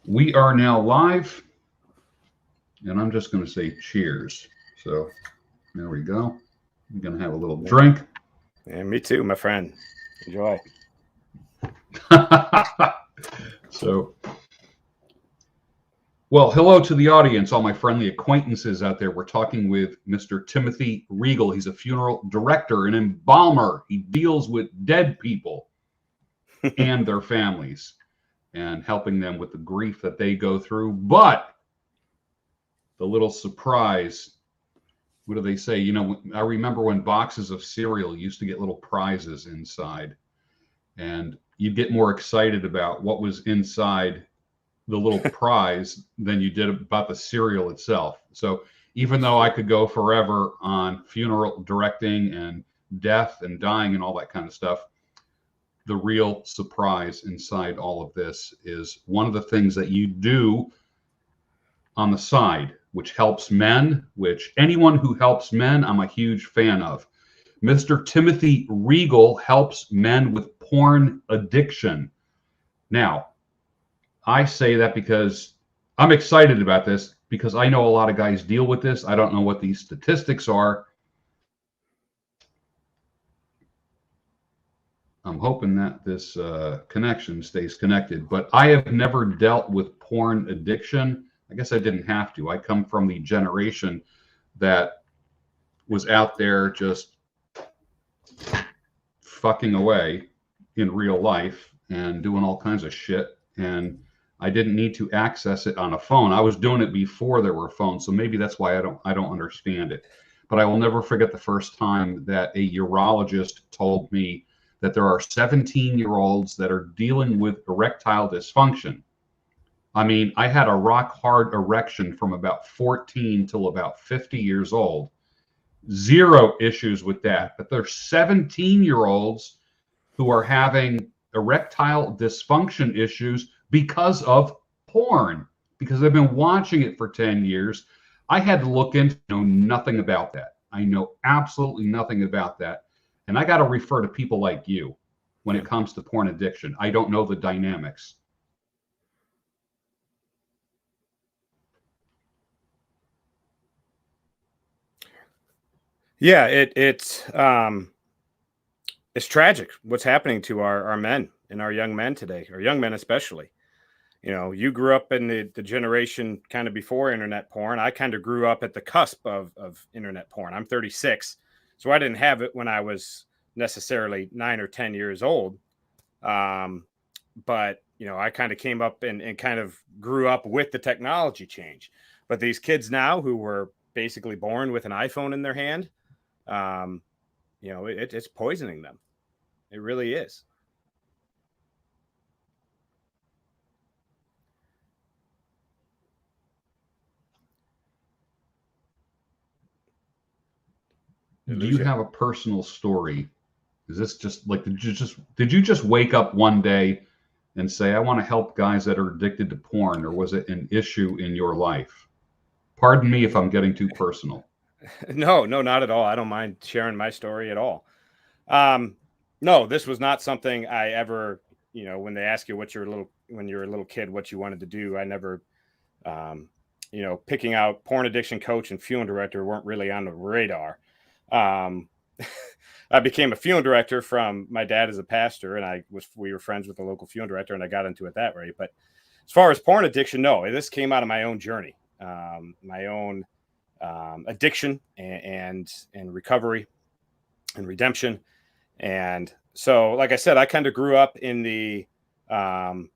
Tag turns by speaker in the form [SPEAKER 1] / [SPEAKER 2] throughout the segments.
[SPEAKER 1] We are now live, and I'm just going to say cheers. So there we go. I'm going to have a little drink.
[SPEAKER 2] And me too, my friend. Enjoy.
[SPEAKER 1] So, well, hello to the audience, all my friendly acquaintances out there. We're talking with Mr. Timothy Regal. He's a funeral director and embalmer. He deals with dead people and their families and helping them with the grief that they go through. But the little surprise, what do they say? You know, I remember when boxes of cereal used to get little prizes inside, and you'd get more excited about what was inside the little prize than you did about the cereal itself. So even though I could go forever on funeral directing and death and dying and all that kind of stuff, the real surprise inside all of this is one of the things that you do on the side, which helps men, which anyone who helps men, I'm a huge fan of. Mr. Timothy Regal helps men with porn addiction. Now, I say that because I'm excited about this because I know a lot of guys deal with this. I don't know what these statistics are. I'm hoping that this connection stays connected, but I have never dealt with porn addiction. I guess I didn't have to. I come from the generation that was out there just fucking away in real life and doing all kinds of shit. And I didn't need to access it on a phone. I was doing it before there were phones. So maybe that's why I don't understand it. But I will never forget the first time that a urologist told me that there are 17-year-olds that are dealing with erectile dysfunction. I mean, I had a rock hard erection from about 14 till about 50 years old. Zero issues with that. But there's 17-year-olds who are having erectile dysfunction issues because of porn, because they've been watching it for 10 years. I had to look into know nothing about that. I know absolutely nothing about that. And I got to refer to people like you when it comes to porn addiction. I don't know the dynamics.
[SPEAKER 2] Yeah, it's tragic what's happening to our men and our young men today, or young men especially. You know, you grew up in the generation kind of before internet porn. I kind of grew up at the cusp of internet porn. I'm 36, so I didn't have it when I was necessarily 9 or 10 years old. But, you know, I kind of came up and kind of grew up with the technology change. But these kids now who were basically born with an iPhone in their hand, you know, it's poisoning them. It really is.
[SPEAKER 1] Do you have a personal story? Is this just like did you just wake up one day and say, I want to help guys that are addicted to porn, or was it an issue in your life? Pardon me if I'm getting too personal.
[SPEAKER 2] No, not at all. I don't mind sharing my story at all. No, this was not something I ever, you know, when they ask you when you're a little kid, what you wanted to do, I never, you know, picking out porn addiction coach and funeral director weren't really on the radar. I became a funeral director from my dad as a pastor, and we were friends with the local funeral director, and I got into it that way. But as far as porn addiction, no, this came out of my own journey, my own addiction and recovery and redemption. And so, like I said, I kind of grew up in the, you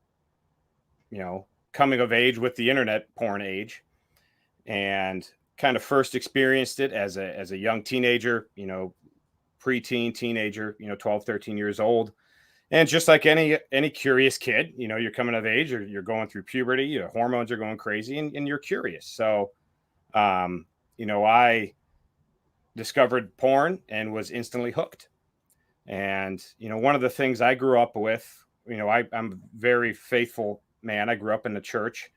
[SPEAKER 2] know, coming of age with the internet porn age, and kind of first experienced it as a young teenager, you know, preteen, teenager, you know, 12, 13 years old. And just like any curious kid, you know, you're coming of age, or you're going through puberty, your hormones are going crazy, and you're curious. So, you know, I discovered porn and was instantly hooked. And, you know, one of the things I grew up with, you know, I'm a very faithful man. I grew up in the church.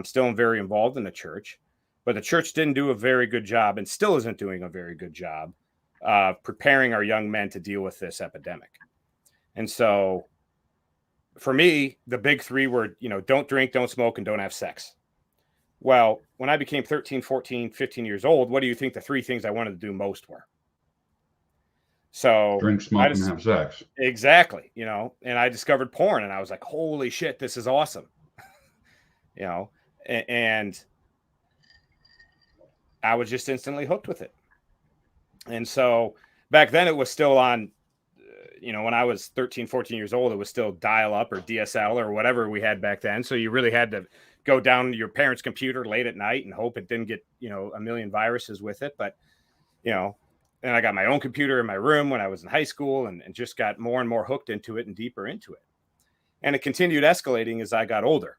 [SPEAKER 2] Still am very involved in the church, but the church didn't do a very good job, and still isn't doing a very good job preparing our young men to deal with this epidemic. And so for me, the big three were, don't drink, don't smoke, and don't have sex. Well, when I became 13, 14, 15 years old, what do you think the three things I wanted to do most were? So
[SPEAKER 1] Drink, smoke, and have sex.
[SPEAKER 2] Exactly. And I discovered porn and I was like, holy shit, this is awesome. And I was just instantly hooked with it. And so back then it was still on, when I was 13, 14 years old, it was still dial up or DSL or whatever we had back then. So you really had to go down to your parents' computer late at night and hope it didn't get, a million viruses with it. But, and I got my own computer in my room when I was in high school and just got more and more hooked into it and deeper into it. And it continued escalating as I got older.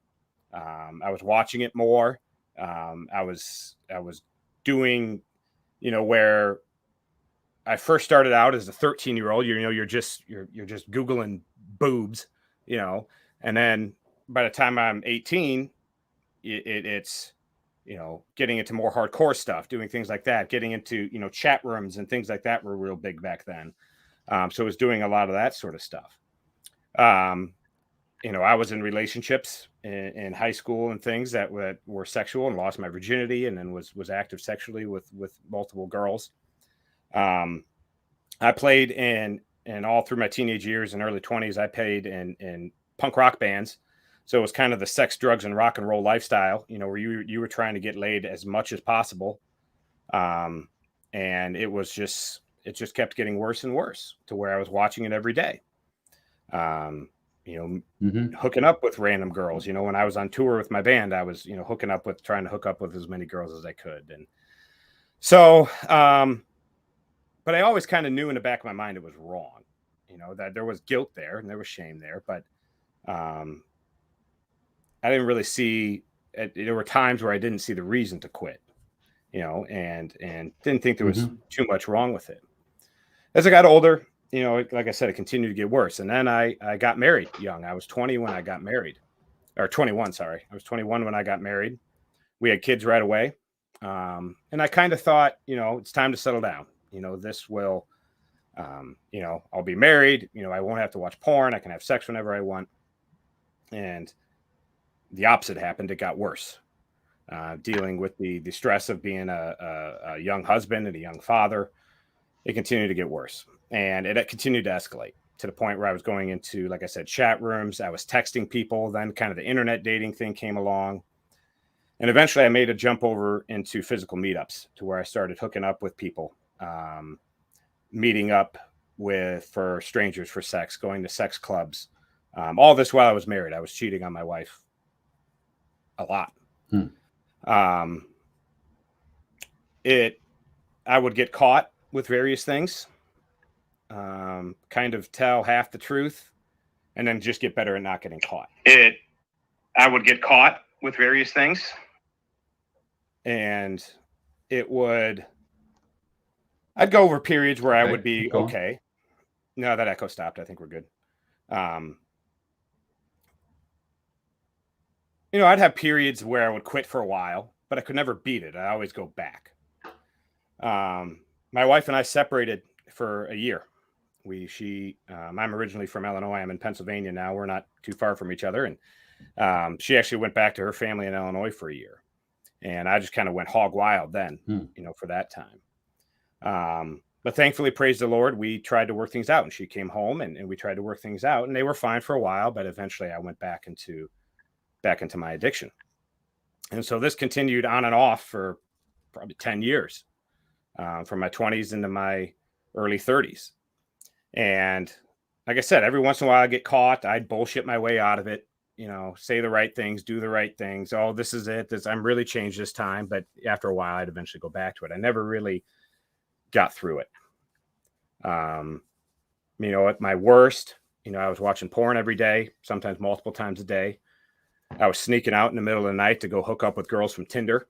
[SPEAKER 2] I was watching it more. I was doing, where I first started out as a 13-year-old, you're just Googling boobs, and then by the time I'm 18, it's, getting into more hardcore stuff, doing things like that, getting into, chat rooms and things like that were real big back then. So I was doing a lot of that sort of stuff. I was in relationships in high school and things that were sexual and lost my virginity and then was active sexually with multiple girls. I played in all through my teenage years and early 20s, I played in punk rock bands. So it was kind of the sex, drugs, and rock and roll lifestyle, where you were trying to get laid as much as possible. And it just kept getting worse and worse to where I was watching it every day. Hooking up with random girls, when I was on tour with my band, I was, trying to hook up with as many girls as I could. And so, but I always kind of knew in the back of my mind it was wrong, that there was guilt there and there was shame there. But I didn't really see it. There were times where I didn't see the reason to quit, and didn't think there was too much wrong with it. As I got older, like I said, it continued to get worse. And then I got married young. I was 20 when I got married, or 21. Sorry. I was 21 when I got married. We had kids right away. And I kind of thought, it's time to settle down. This will, I'll be married. I won't have to watch porn. I can have sex whenever I want. And the opposite happened. It got worse. Dealing with the stress of being a young husband and a young father, it continued to get worse. And it continued to escalate to the point where I was going into, like I said, chat rooms. I was texting people. Then kind of the internet dating thing came along. And eventually I made a jump over into physical meetups to where I started hooking up with people, meeting up for strangers for sex, going to sex clubs. All this while I was married. I was cheating on my wife a lot. I would get caught with various things, kind of tell half the truth, and then just get better at not getting caught. I would get caught with various things, and I'd go over periods where I would be okay. No, that echo stopped. I think we're good. I'd have periods where I would quit for a while, but I could never beat it. I always go back. My wife and I separated for a year. I'm originally from Illinois. I'm in Pennsylvania now. We're not too far from each other. And she actually went back to her family in Illinois for a year. And I just kind of went hog wild then, for that time. But thankfully, praise the Lord, we tried to work things out. And she came home and we tried to work things out. And they were fine for a while. But eventually I went back into my addiction. And so this continued on and off for probably 10 years, from my 20s into my early 30s. And like I said, every once in a while I get caught. I'd bullshit my way out of it, say the right things, do the right things. Oh, this is it. I'm really changed this time. But after a while, I'd eventually go back to it. I never really got through it. At my worst, I was watching porn every day, sometimes multiple times a day. I was sneaking out in the middle of the night to go hook up with girls from Tinder.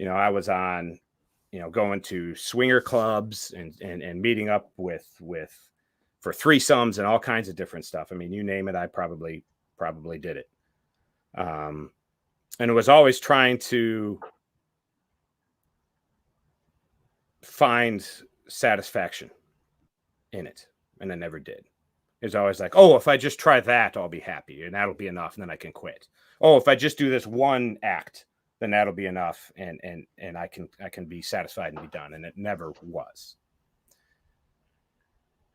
[SPEAKER 2] I was on, going to swinger clubs and meeting up for threesomes and all kinds of different stuff. I mean, you name it, I probably did it. And it was always trying to find satisfaction in it. And I never did. It's always like, oh, if I just try that, I'll be happy, and that'll be enough, and then I can quit. Oh, if I just do this one act, then that'll be enough, and I can be satisfied and be done. And it never was.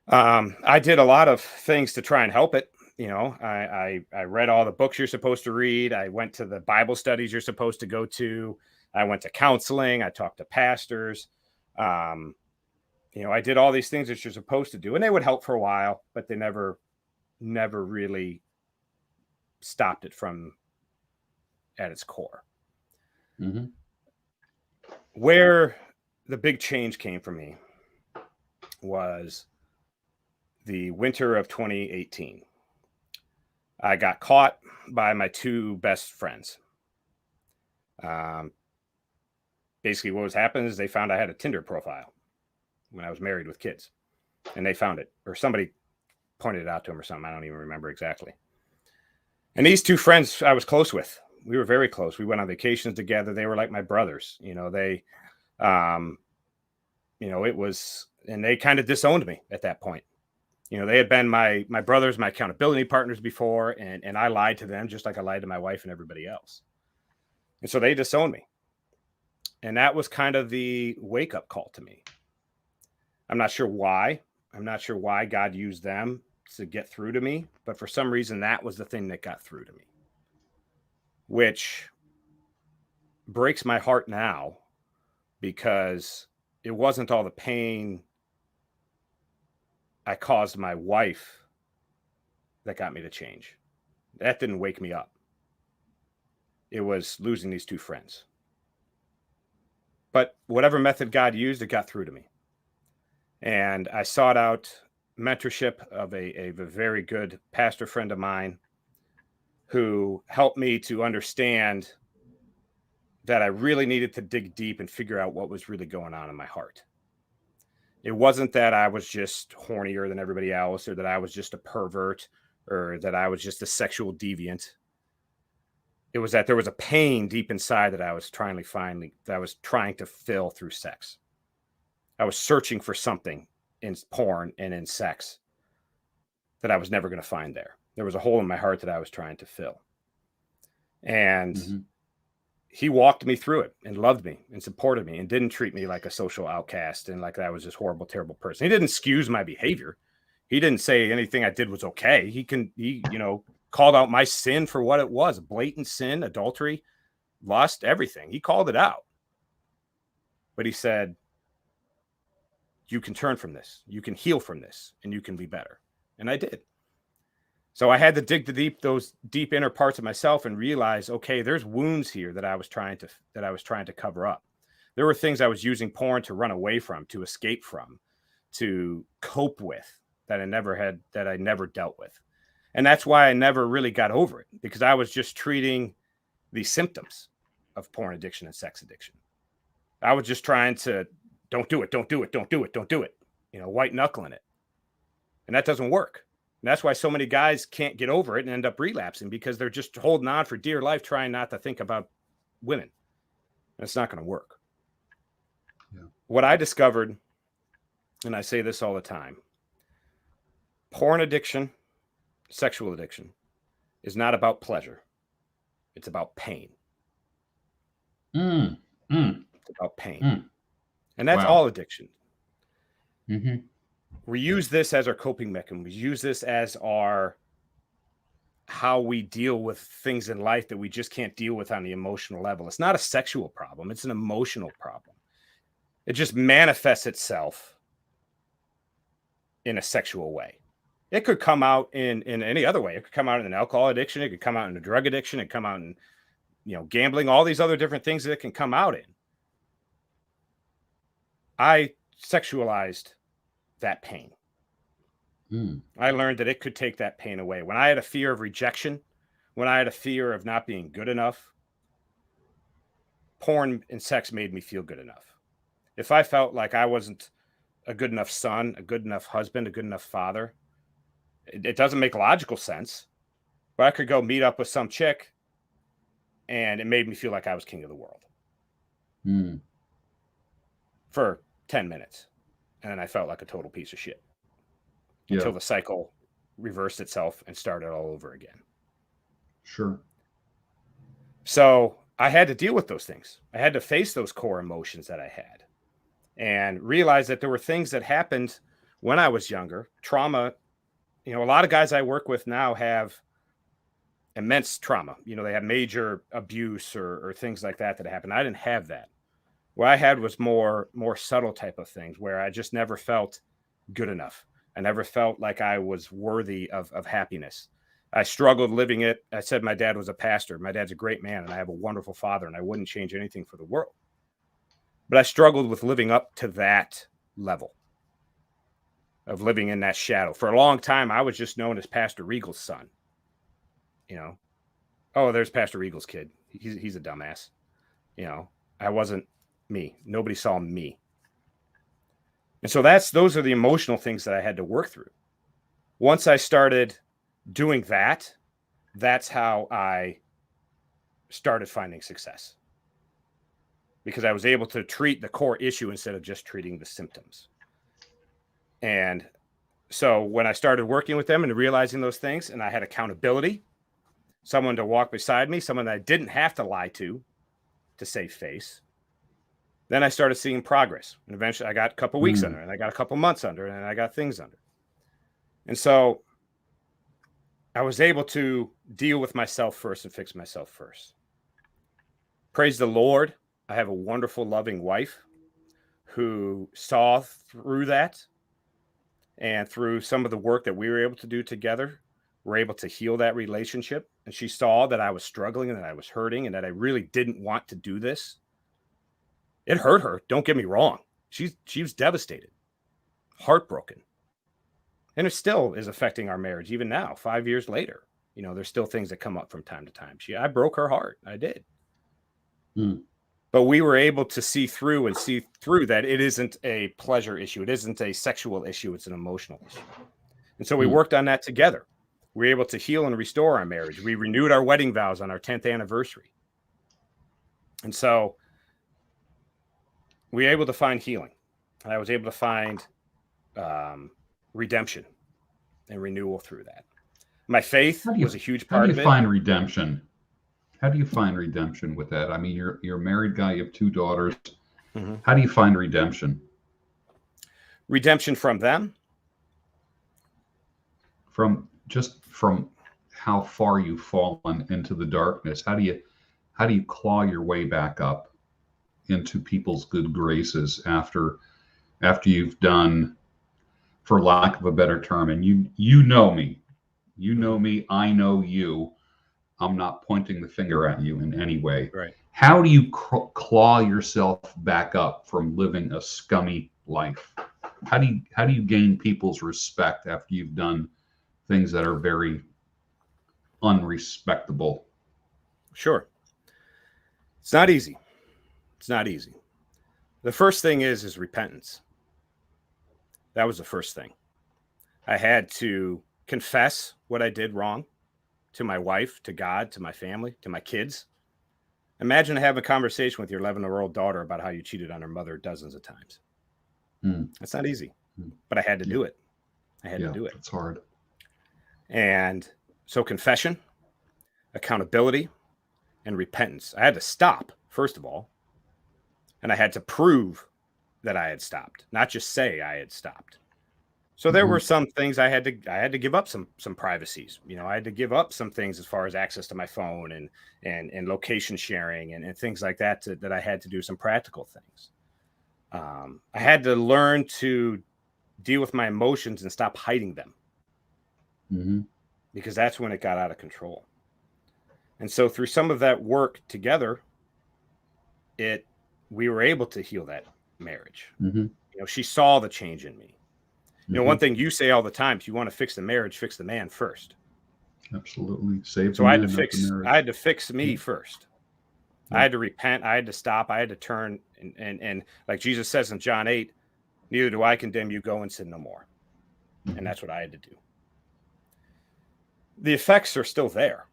[SPEAKER 2] I did a lot of things to try and help it. You know, I read all the books you're supposed to read. I went to the Bible studies you're supposed to go to. I went to counseling. I talked to pastors. You know, I did all these things that you're supposed to do, and they would help for a while, but they never really stopped it from at its core.
[SPEAKER 1] Mm-hmm.
[SPEAKER 2] Where the big change came for me was the winter of 2018. I got caught by my two best friends. Basically, what was happening is they found I had a Tinder profile when I was married with kids, and they found it, or somebody pointed it out to them or something. I don't even remember exactly. And these two friends I was close with. We were very close. We went on vacations together. They were like my brothers. You know, they, you know, it was, and they kind of disowned me at that point. You know, they had been my brothers, my accountability partners before, and I lied to them just like I lied to my wife and everybody else. And so they disowned me. And that was kind of the wake-up call to me. I'm not sure why. I'm not sure why God used them to get through to me, but for some reason, that was the thing that got through to me, which breaks my heart now because it wasn't all the pain I caused my wife that got me to change. That didn't wake me up. It was losing these two friends. But whatever method God used, it got through to me. And I sought out mentorship of a very good pastor friend of mine who helped me to understand that I really needed to dig deep and figure out what was really going on in my heart. It wasn't that I was just hornier than everybody else, or that I was just a pervert, or that I was just a sexual deviant. It was that there was a pain deep inside that I was trying to fill through sex. I was searching for something in porn and in sex that I was never going to find there. There was a hole in my heart that I was trying to fill. And he walked me through it and loved me and supported me and didn't treat me like a social outcast and like I was this horrible, terrible person. He didn't excuse my behavior. He didn't say anything I did was okay. He you know, called out my sin for what it was: blatant sin, adultery, lust, everything. He called it out. But he said, you can turn from this, you can heal from this, and you can be better. And I did. So I had to dig those deep inner parts of myself and realize, okay, there's wounds here that I was trying to cover up. There were things I was using porn to run away from, to escape from, to cope with that I never dealt with. And that's why I never really got over it, because I was just treating the symptoms of porn addiction and sex addiction. I was just trying to don't do it, you know, white knuckling it. And that doesn't work. And that's why so many guys can't get over it and end up relapsing, because they're just holding on for dear life, trying not to think about women. And it's not going to work. Yeah. What I discovered, and I say this all the time, porn addiction, sexual addiction, is not about pleasure. It's about pain. It's about pain. And that's all addiction. We use this as our coping mechanism. We use this as how we deal with things in life that we just can't deal with on the emotional level. It's not a sexual problem. It's an emotional problem. It just manifests itself in a sexual way. It could come out in any other way. It could come out in an alcohol addiction. It could come out in a drug addiction. It could come out in, you know, gambling, all these other different things that it can come out in. I sexualized that pain. I learned that it could take that pain away. When I had a fear of rejection, when I had a fear of not being good enough, porn and sex made me feel good enough. If I felt like I wasn't a good enough son, a good enough husband, a good enough father, it doesn't make logical sense, but I could go meet up with some chick and it made me feel like I was king of the world for 10 minutes. And then I felt like a total piece of shit until the cycle reversed itself and started all over again.
[SPEAKER 1] Sure.
[SPEAKER 2] So I had to deal with those things. I had to face those core emotions that I had and realize that there were things that happened when I was younger. Trauma, a lot of guys I work with now have immense trauma. They have major abuse or things like that happened. I didn't have that. What I had was more subtle type of things where I just never felt good enough. I never felt like I was worthy of happiness. I struggled living it. I said my dad was a pastor. My dad's a great man, and I have a wonderful father, and I wouldn't change anything for the world. But I struggled with living up to that level of living in that shadow. For a long time, I was just known as Pastor Regal's son. Oh, there's Pastor Regal's kid. He's a dumbass. I wasn't me. Nobody saw me. And so those are the emotional things that I had to work through. Once I started doing that, that's how I started finding success. Because I was able to treat the core issue instead of just treating the symptoms. And so when I started working with them and realizing those things, and I had accountability, someone to walk beside me, someone that I didn't have to lie to save face, then I started seeing progress. And eventually I got a couple weeks under, and I got a couple months under, and I got things under. And so I was able to deal with myself first and fix myself first. Praise the Lord. I have a wonderful, loving wife who saw through that, and through some of the work that we were able to do together, we're able to heal that relationship. And she saw that I was struggling and that I was hurting and that I really didn't want to do this. It hurt her. Don't get me wrong. She was devastated, heartbroken. And it still is affecting our marriage. Even now, 5 years later, there's still things that come up from time to time. I broke her heart. I did. But we were able to see through that it isn't a pleasure issue. It isn't a sexual issue. It's an emotional issue. And so we worked on that together. We were able to heal and restore our marriage. We renewed our wedding vows on our 10th anniversary. And so we were able to find healing. And I was able to find redemption and renewal through that. My faith was a huge part of it.
[SPEAKER 1] How do you find redemption? How do you find redemption with that? I mean, you're a married guy. You have 2 daughters. Mm-hmm. How do you find redemption?
[SPEAKER 2] Redemption from them?
[SPEAKER 1] From how far you've fallen into the darkness. How do you claw your way back up into people's good graces after you've done, for lack of a better term, and you know me, I know you. I'm not pointing the finger at you in any way.
[SPEAKER 2] Right.
[SPEAKER 1] How do you claw yourself back up from living a scummy life? How do you gain people's respect after you've done things that are very unrespectable?
[SPEAKER 2] Sure. It's not easy. The first thing is repentance. That was the first thing. I had to confess what I did wrong to my wife, to God, to my family, to my kids. Imagine having a conversation with your 11-year-old daughter about how you cheated on her mother dozens of times. That's not easy, but I had to do it. I had to do it.
[SPEAKER 1] It's hard.
[SPEAKER 2] And so confession, accountability, and repentance. I had to stop, first of all, and I had to prove that I had stopped, not just say I had stopped. So there were some things I had to give up some privacies. I had to give up some things as far as access to my phone and location sharing and things like that that I had to do some practical things. I had to learn to deal with my emotions and stop hiding them, because that's when it got out of control. And so through some of that work together, we were able to heal that marriage. She saw the change in me. One thing you say all the time, if you want to fix the marriage, fix the man first.
[SPEAKER 1] Absolutely.
[SPEAKER 2] So I had to fix me first. I had to repent. I had to stop. I had to turn. And like Jesus says in John 8, neither do I condemn you. Go and sin no more. And that's what I had to do. The effects are still there.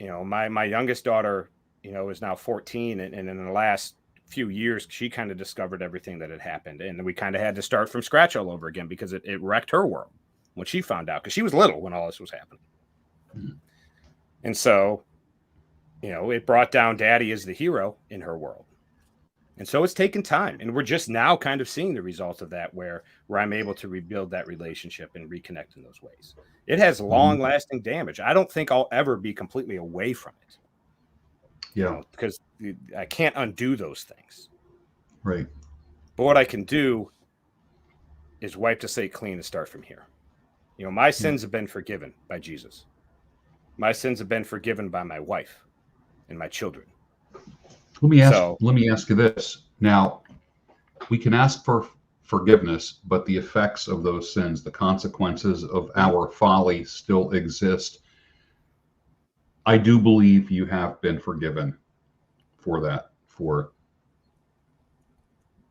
[SPEAKER 2] My youngest daughter, is now 14. And in the last few years, she kind of discovered everything that had happened. And we kind of had to start from scratch all over again because it wrecked her world. when she found out, because she was little when all this was happening.
[SPEAKER 1] Mhm.
[SPEAKER 2] And so, it brought down daddy as the hero in her world. And so it's taken time. And we're just now kind of seeing the results of that, where I'm able to rebuild that relationship and reconnect in those ways. It has long lasting damage. I don't think I'll ever be completely away from it.
[SPEAKER 1] Yeah.
[SPEAKER 2] Because I can't undo those things.
[SPEAKER 1] Right.
[SPEAKER 2] But what I can do is wipe the slate clean and start from here. My sins have been forgiven by Jesus. My sins have been forgiven by my wife and my children.
[SPEAKER 1] Let me ask you this. Now, we can ask for forgiveness, but the effects of those sins, the consequences of our folly still exist. I do believe you have been forgiven for that, for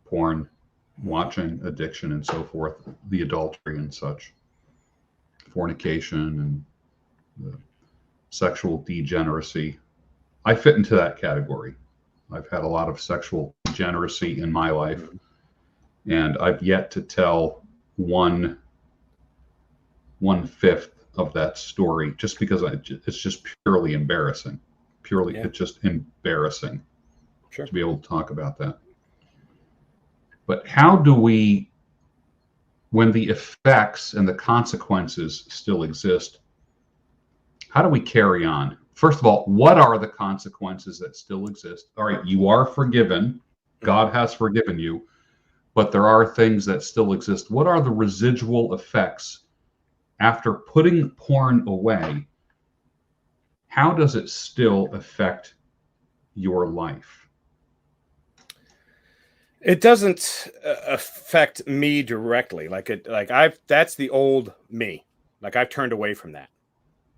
[SPEAKER 1] porn, watching, addiction, and so forth, the adultery and such, fornication, and the sexual degeneracy. I fit into that category. I've had a lot of sexual degeneracy in my life, and I've yet to tell one fifth of that story, just because it's just purely embarrassing. It's just embarrassing to be able to talk about that. But how do we, when the effects and the consequences still exist, how do we carry on? First of all, what are the consequences that still exist? All right, you are forgiven. God has forgiven you, but there are things that still exist. What are the residual effects after putting porn away? How does it still affect your life?
[SPEAKER 2] It doesn't affect me directly. That's the old me. Like, I've turned away from that.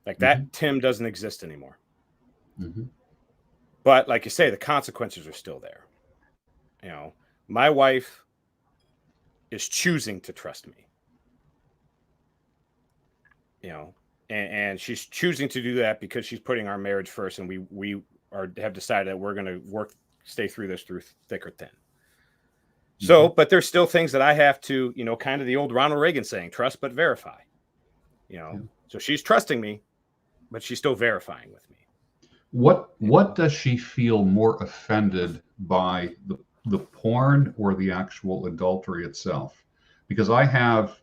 [SPEAKER 2] Like, that Tim doesn't exist anymore. But like you say, the consequences are still there. My wife is choosing to trust me. And she's choosing to do that because she's putting our marriage first, and we have decided that we're going to stay through this through thick or thin. So, but there's still things that I have to, kind of the old Ronald Reagan saying, trust but verify. So she's trusting me, but she's still verifying with me.
[SPEAKER 1] What does she feel more offended by, the porn or the actual adultery itself? Because I have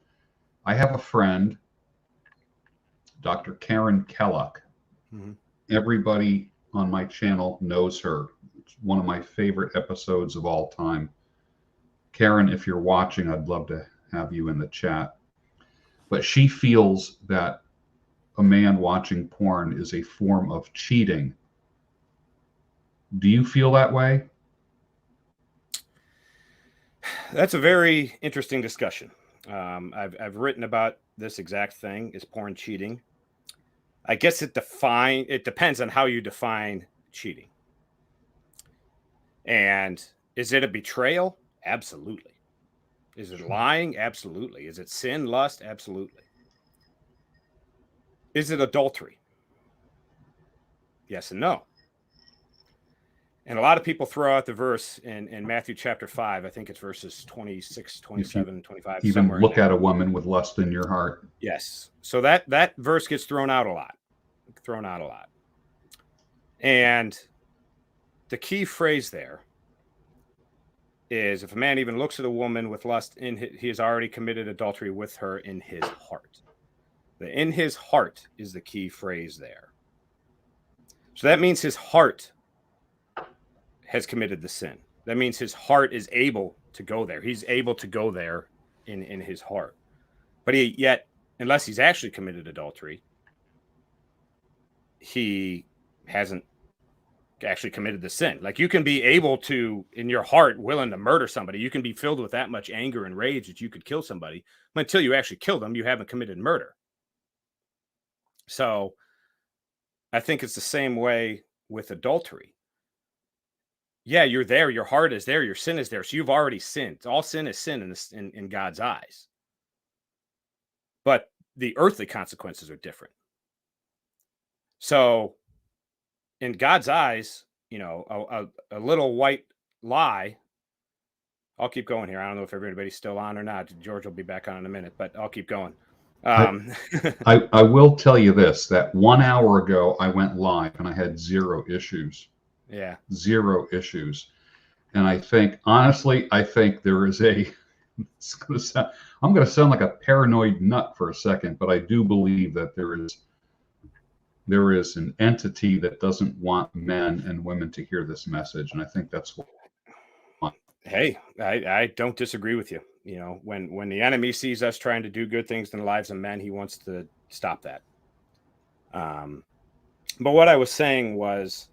[SPEAKER 1] a friend, Dr. Karen Kellogg. Everybody on my channel knows her. It's one of my favorite episodes of all time. Karen, if you're watching, I'd love to have you in the chat. But she feels that a man watching porn is a form of cheating. Do you feel that way?
[SPEAKER 2] That's a very interesting discussion. I've written about this exact thing. Is porn cheating? I guess it depends on how you define cheating. And is it a betrayal? Absolutely. Is it lying? Absolutely. Is it sin, lust? Absolutely. Is it adultery? Yes and no. And a lot of people throw out the verse in Matthew chapter 5. I think it's verses 26, 27, 25.
[SPEAKER 1] Even look at a woman with lust in your heart.
[SPEAKER 2] Yes. So that verse gets thrown out a lot. And the key phrase there is, if a man even looks at a woman with lust, he has already committed adultery with her in his heart. The in his heart is the key phrase there. So that means his heart has committed the sin. That means his heart is able to go there. He's able to go there in his heart. But yet, unless he's actually committed adultery, he hasn't actually committed the sin. Like, you can be able to, in your heart, willing to murder somebody. You can be filled with that much anger and rage that you could kill somebody. But until you actually kill them, you haven't committed murder. So I think it's the same way with adultery. Yeah, you're there. Your heart is there. Your sin is there. So you've already sinned. All sin is sin in God's eyes. But the earthly consequences are different. So in God's eyes, a little white lie. I'll keep going here. I don't know if everybody's still on or not. George will be back on in a minute, but I'll keep going. Um,
[SPEAKER 1] I will tell you this, that 1 hour ago I went live and I had zero issues.
[SPEAKER 2] yeah.
[SPEAKER 1] Zero issues. And I think, honestly, I think there is it's gonna sound, I'm going to sound like a paranoid nut for a second, but I do believe that there is an entity that doesn't want men and women to hear this message. And I think that's what.
[SPEAKER 2] Hey, I don't disagree with you. You know, when the enemy sees us trying to do good things in the lives of men, he wants to stop that. But what I was saying was,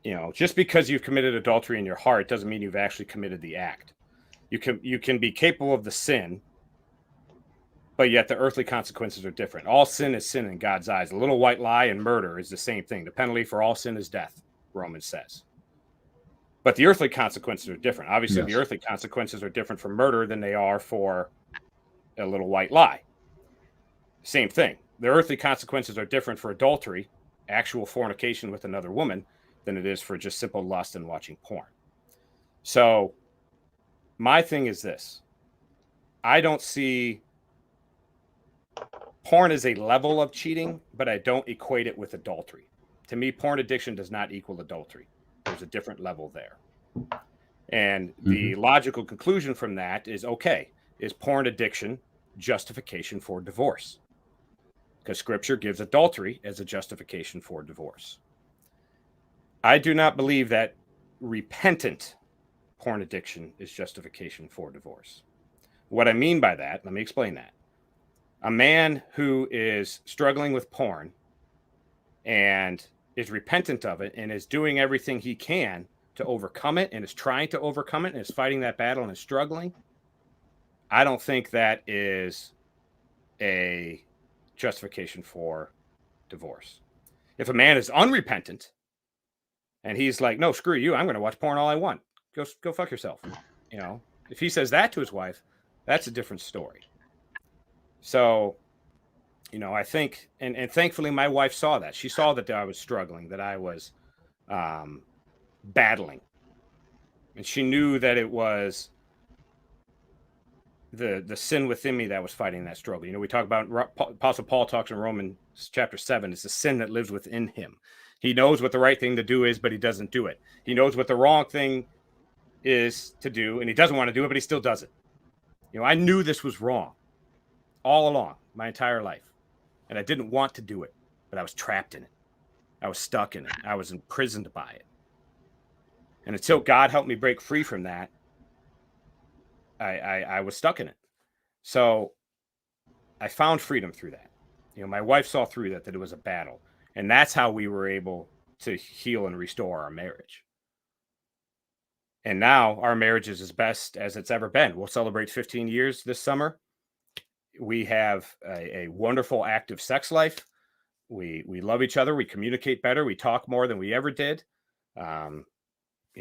[SPEAKER 2] you know, just because you've committed adultery in your heart doesn't mean you've actually committed the act. You can be capable of the sin, but yet the earthly consequences are different. All sin is sin in God's eyes. A little white lie and murder is the same thing. The penalty for all sin is death, Romans says. But the earthly consequences are different. Obviously, the
[SPEAKER 1] Yes.
[SPEAKER 2] earthly consequences are different for murder than they are for a little white lie. Same thing. The earthly consequences are different for adultery, actual fornication with another woman, than it is for just simple lust and watching porn. So my thing is this. I don't see porn as a level of cheating, but I don't equate it with adultery. To me, porn addiction does not equal adultery. There's a different level there. And the logical conclusion from that is, okay, is porn addiction justification for divorce? Because scripture gives adultery as a justification for divorce. I do not believe that repentant porn addiction is justification for divorce. What I mean by that, let me explain that. A man who is struggling with porn and is repentant of it and is doing everything he can to overcome it and is trying to overcome it and is fighting that battle and is struggling, I don't think that is a justification for divorce. If a man is unrepentant and he's like, no, screw you, I'm going to watch porn all I want. Go fuck yourself. You know, if he says that to his wife, that's a different story. So, you know, I think, and thankfully my wife saw that. She saw that I was struggling, that I was battling. And she knew that it was the sin within me that was fighting that struggle. You know, we talk about, Apostle Paul talks in Romans chapter 7, it's the sin that lives within him. He knows what the right thing to do is, but he doesn't do it. He knows what the wrong thing is to do, and he doesn't want to do it, but he still does it. You know, I knew this was wrong all along, my entire life. And I didn't want to do it, but I was trapped in it. I was stuck in it. I was imprisoned by it. And until God helped me break free from that, I was stuck in it. So I found freedom through that. You know, my wife saw through that it was a battle. And that's how we were able to heal and restore our marriage. And now our marriage is as best as it's ever been. We'll celebrate 15 years this summer. We have a wonderful active sex life. We love each other. We communicate better. We talk more than we ever did. You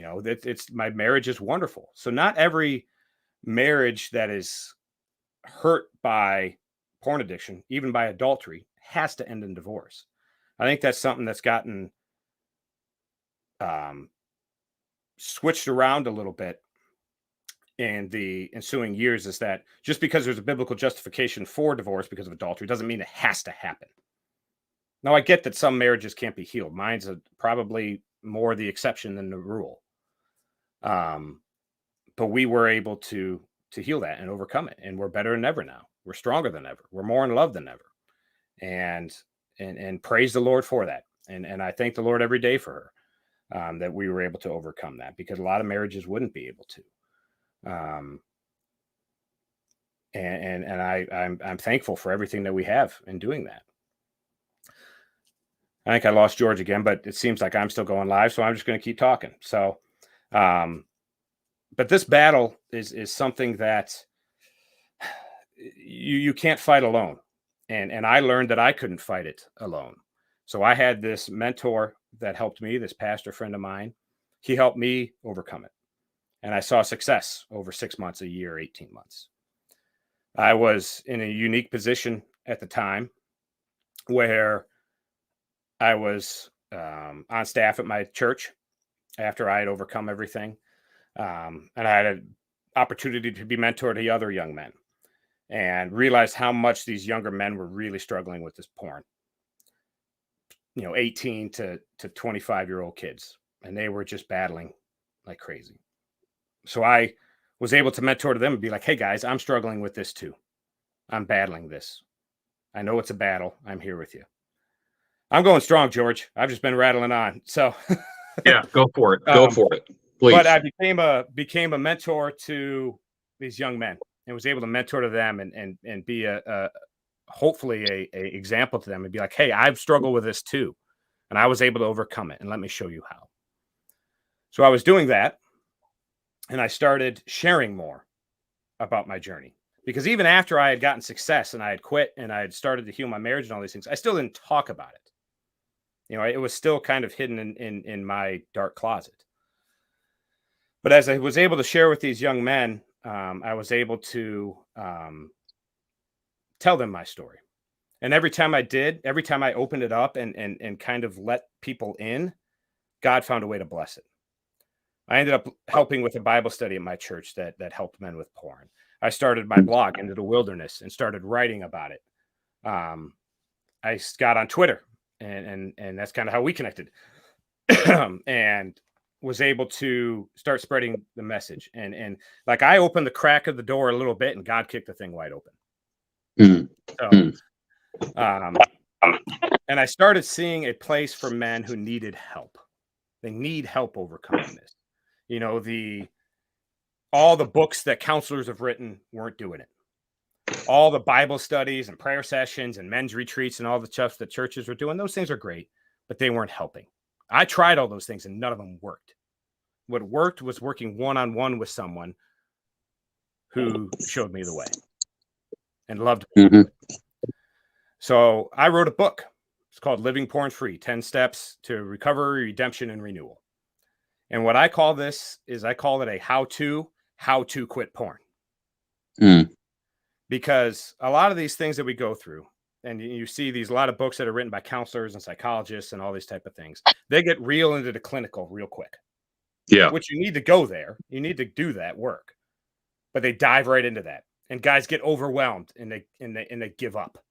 [SPEAKER 2] know, it's my marriage is wonderful. So not every marriage that is hurt by porn addiction, even by adultery, has to end in divorce. I think that's something that's gotten switched around a little bit in the ensuing years, is that just because there's a biblical justification for divorce because of adultery doesn't mean it has to happen. Now, I get that some marriages can't be healed. Mine's probably more the exception than the rule. But we were able to heal that and overcome it. And we're better than ever now. We're stronger than ever. We're more in love than ever. And praise the Lord for that. And I thank the Lord every day for her, that we were able to overcome that, because a lot of marriages wouldn't be able to. I'm thankful for everything that we have in doing that. I think I lost George again, but it seems like I'm still going live, so I'm just going to keep talking. So, but this battle is something that you can't fight alone. And I learned that I couldn't fight it alone. So I had this mentor that helped me, this pastor friend of mine. He helped me overcome it. And I saw success over 6 months, a year, 18 months. I was in a unique position at the time where I was on staff at my church after I had overcome everything. And I had an opportunity to be mentor to other young men. and realized how much these younger men were really struggling with this porn. 18 to 25-year-old kids, and they were just battling like crazy. So I was able to mentor to them and be like, hey guys, I'm struggling with this too. I'm battling this. I know it's a battle. I'm here with you. I'm going strong, George. I've just been rattling on. So
[SPEAKER 1] yeah, go for it. Go for it. Please.
[SPEAKER 2] But I became a mentor to these young men and was able to mentor to them and be hopefully a example to them and be like, hey, I've struggled with this too. And I was able to overcome it. And let me show you how. So I was doing that. And I started sharing more about my journey, because even after I had gotten success and I had quit and I had started to heal my marriage and all these things, I still didn't talk about it. It was still kind of hidden in my dark closet. But as I was able to share with these young men, I was able to tell them my story. And every time I opened it up and kind of let people in, God found a way to bless it. I ended up helping with a Bible study at my church that helped men with porn. I started my blog, Into the Wilderness, and started writing about it. I got on Twitter, and that's kind of how we connected, and was able to start spreading the message. And like I opened the crack of the door a little bit, and God kicked the thing wide open. So, and I started seeing a place for men who needed help. They need help overcoming this. All the books that counselors have written weren't doing it. All the Bible studies and prayer sessions and men's retreats and all the stuff that churches were doing, those things are great, but they weren't helping. I tried all those things and none of them worked. What worked was working one-on-one with someone who showed me the way and loved me. Mm-hmm. So I wrote a book. It's called Living Porn Free, 10 Steps to Recovery, Redemption, and Renewal. And what I call this is I call it a how to quit porn. Because a lot of these things that we go through, and you see a lot of books that are written by counselors and psychologists and all these type of things, they get real into the clinical real quick.
[SPEAKER 1] Yeah.
[SPEAKER 2] Which you need to go there. You need to do that work. But they dive right into that. And guys get overwhelmed and they give up.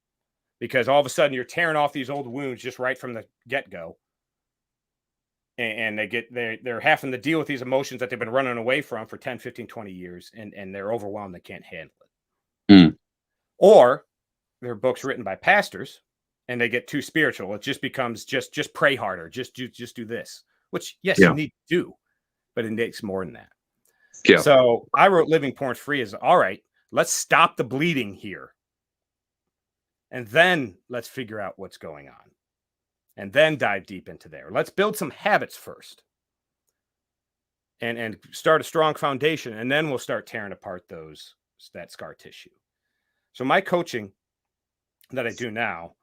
[SPEAKER 2] Because all of a sudden you're tearing off these old wounds just right from the get-go. And they're having to deal with these emotions that they've been running away from for 10, 15, 20 years, and they're overwhelmed. They can't handle it. Or there are books written by pastors and they get too spiritual. It just becomes just pray harder. Just do this, which you need to do, but it takes more than that. Yeah. So I wrote Living Porn Free as, all right, let's stop the bleeding here. And then let's figure out what's going on. And then dive deep into there. Let's build some habits first. And start a strong foundation. And then we'll start tearing apart that scar tissue. So my coaching that I do now,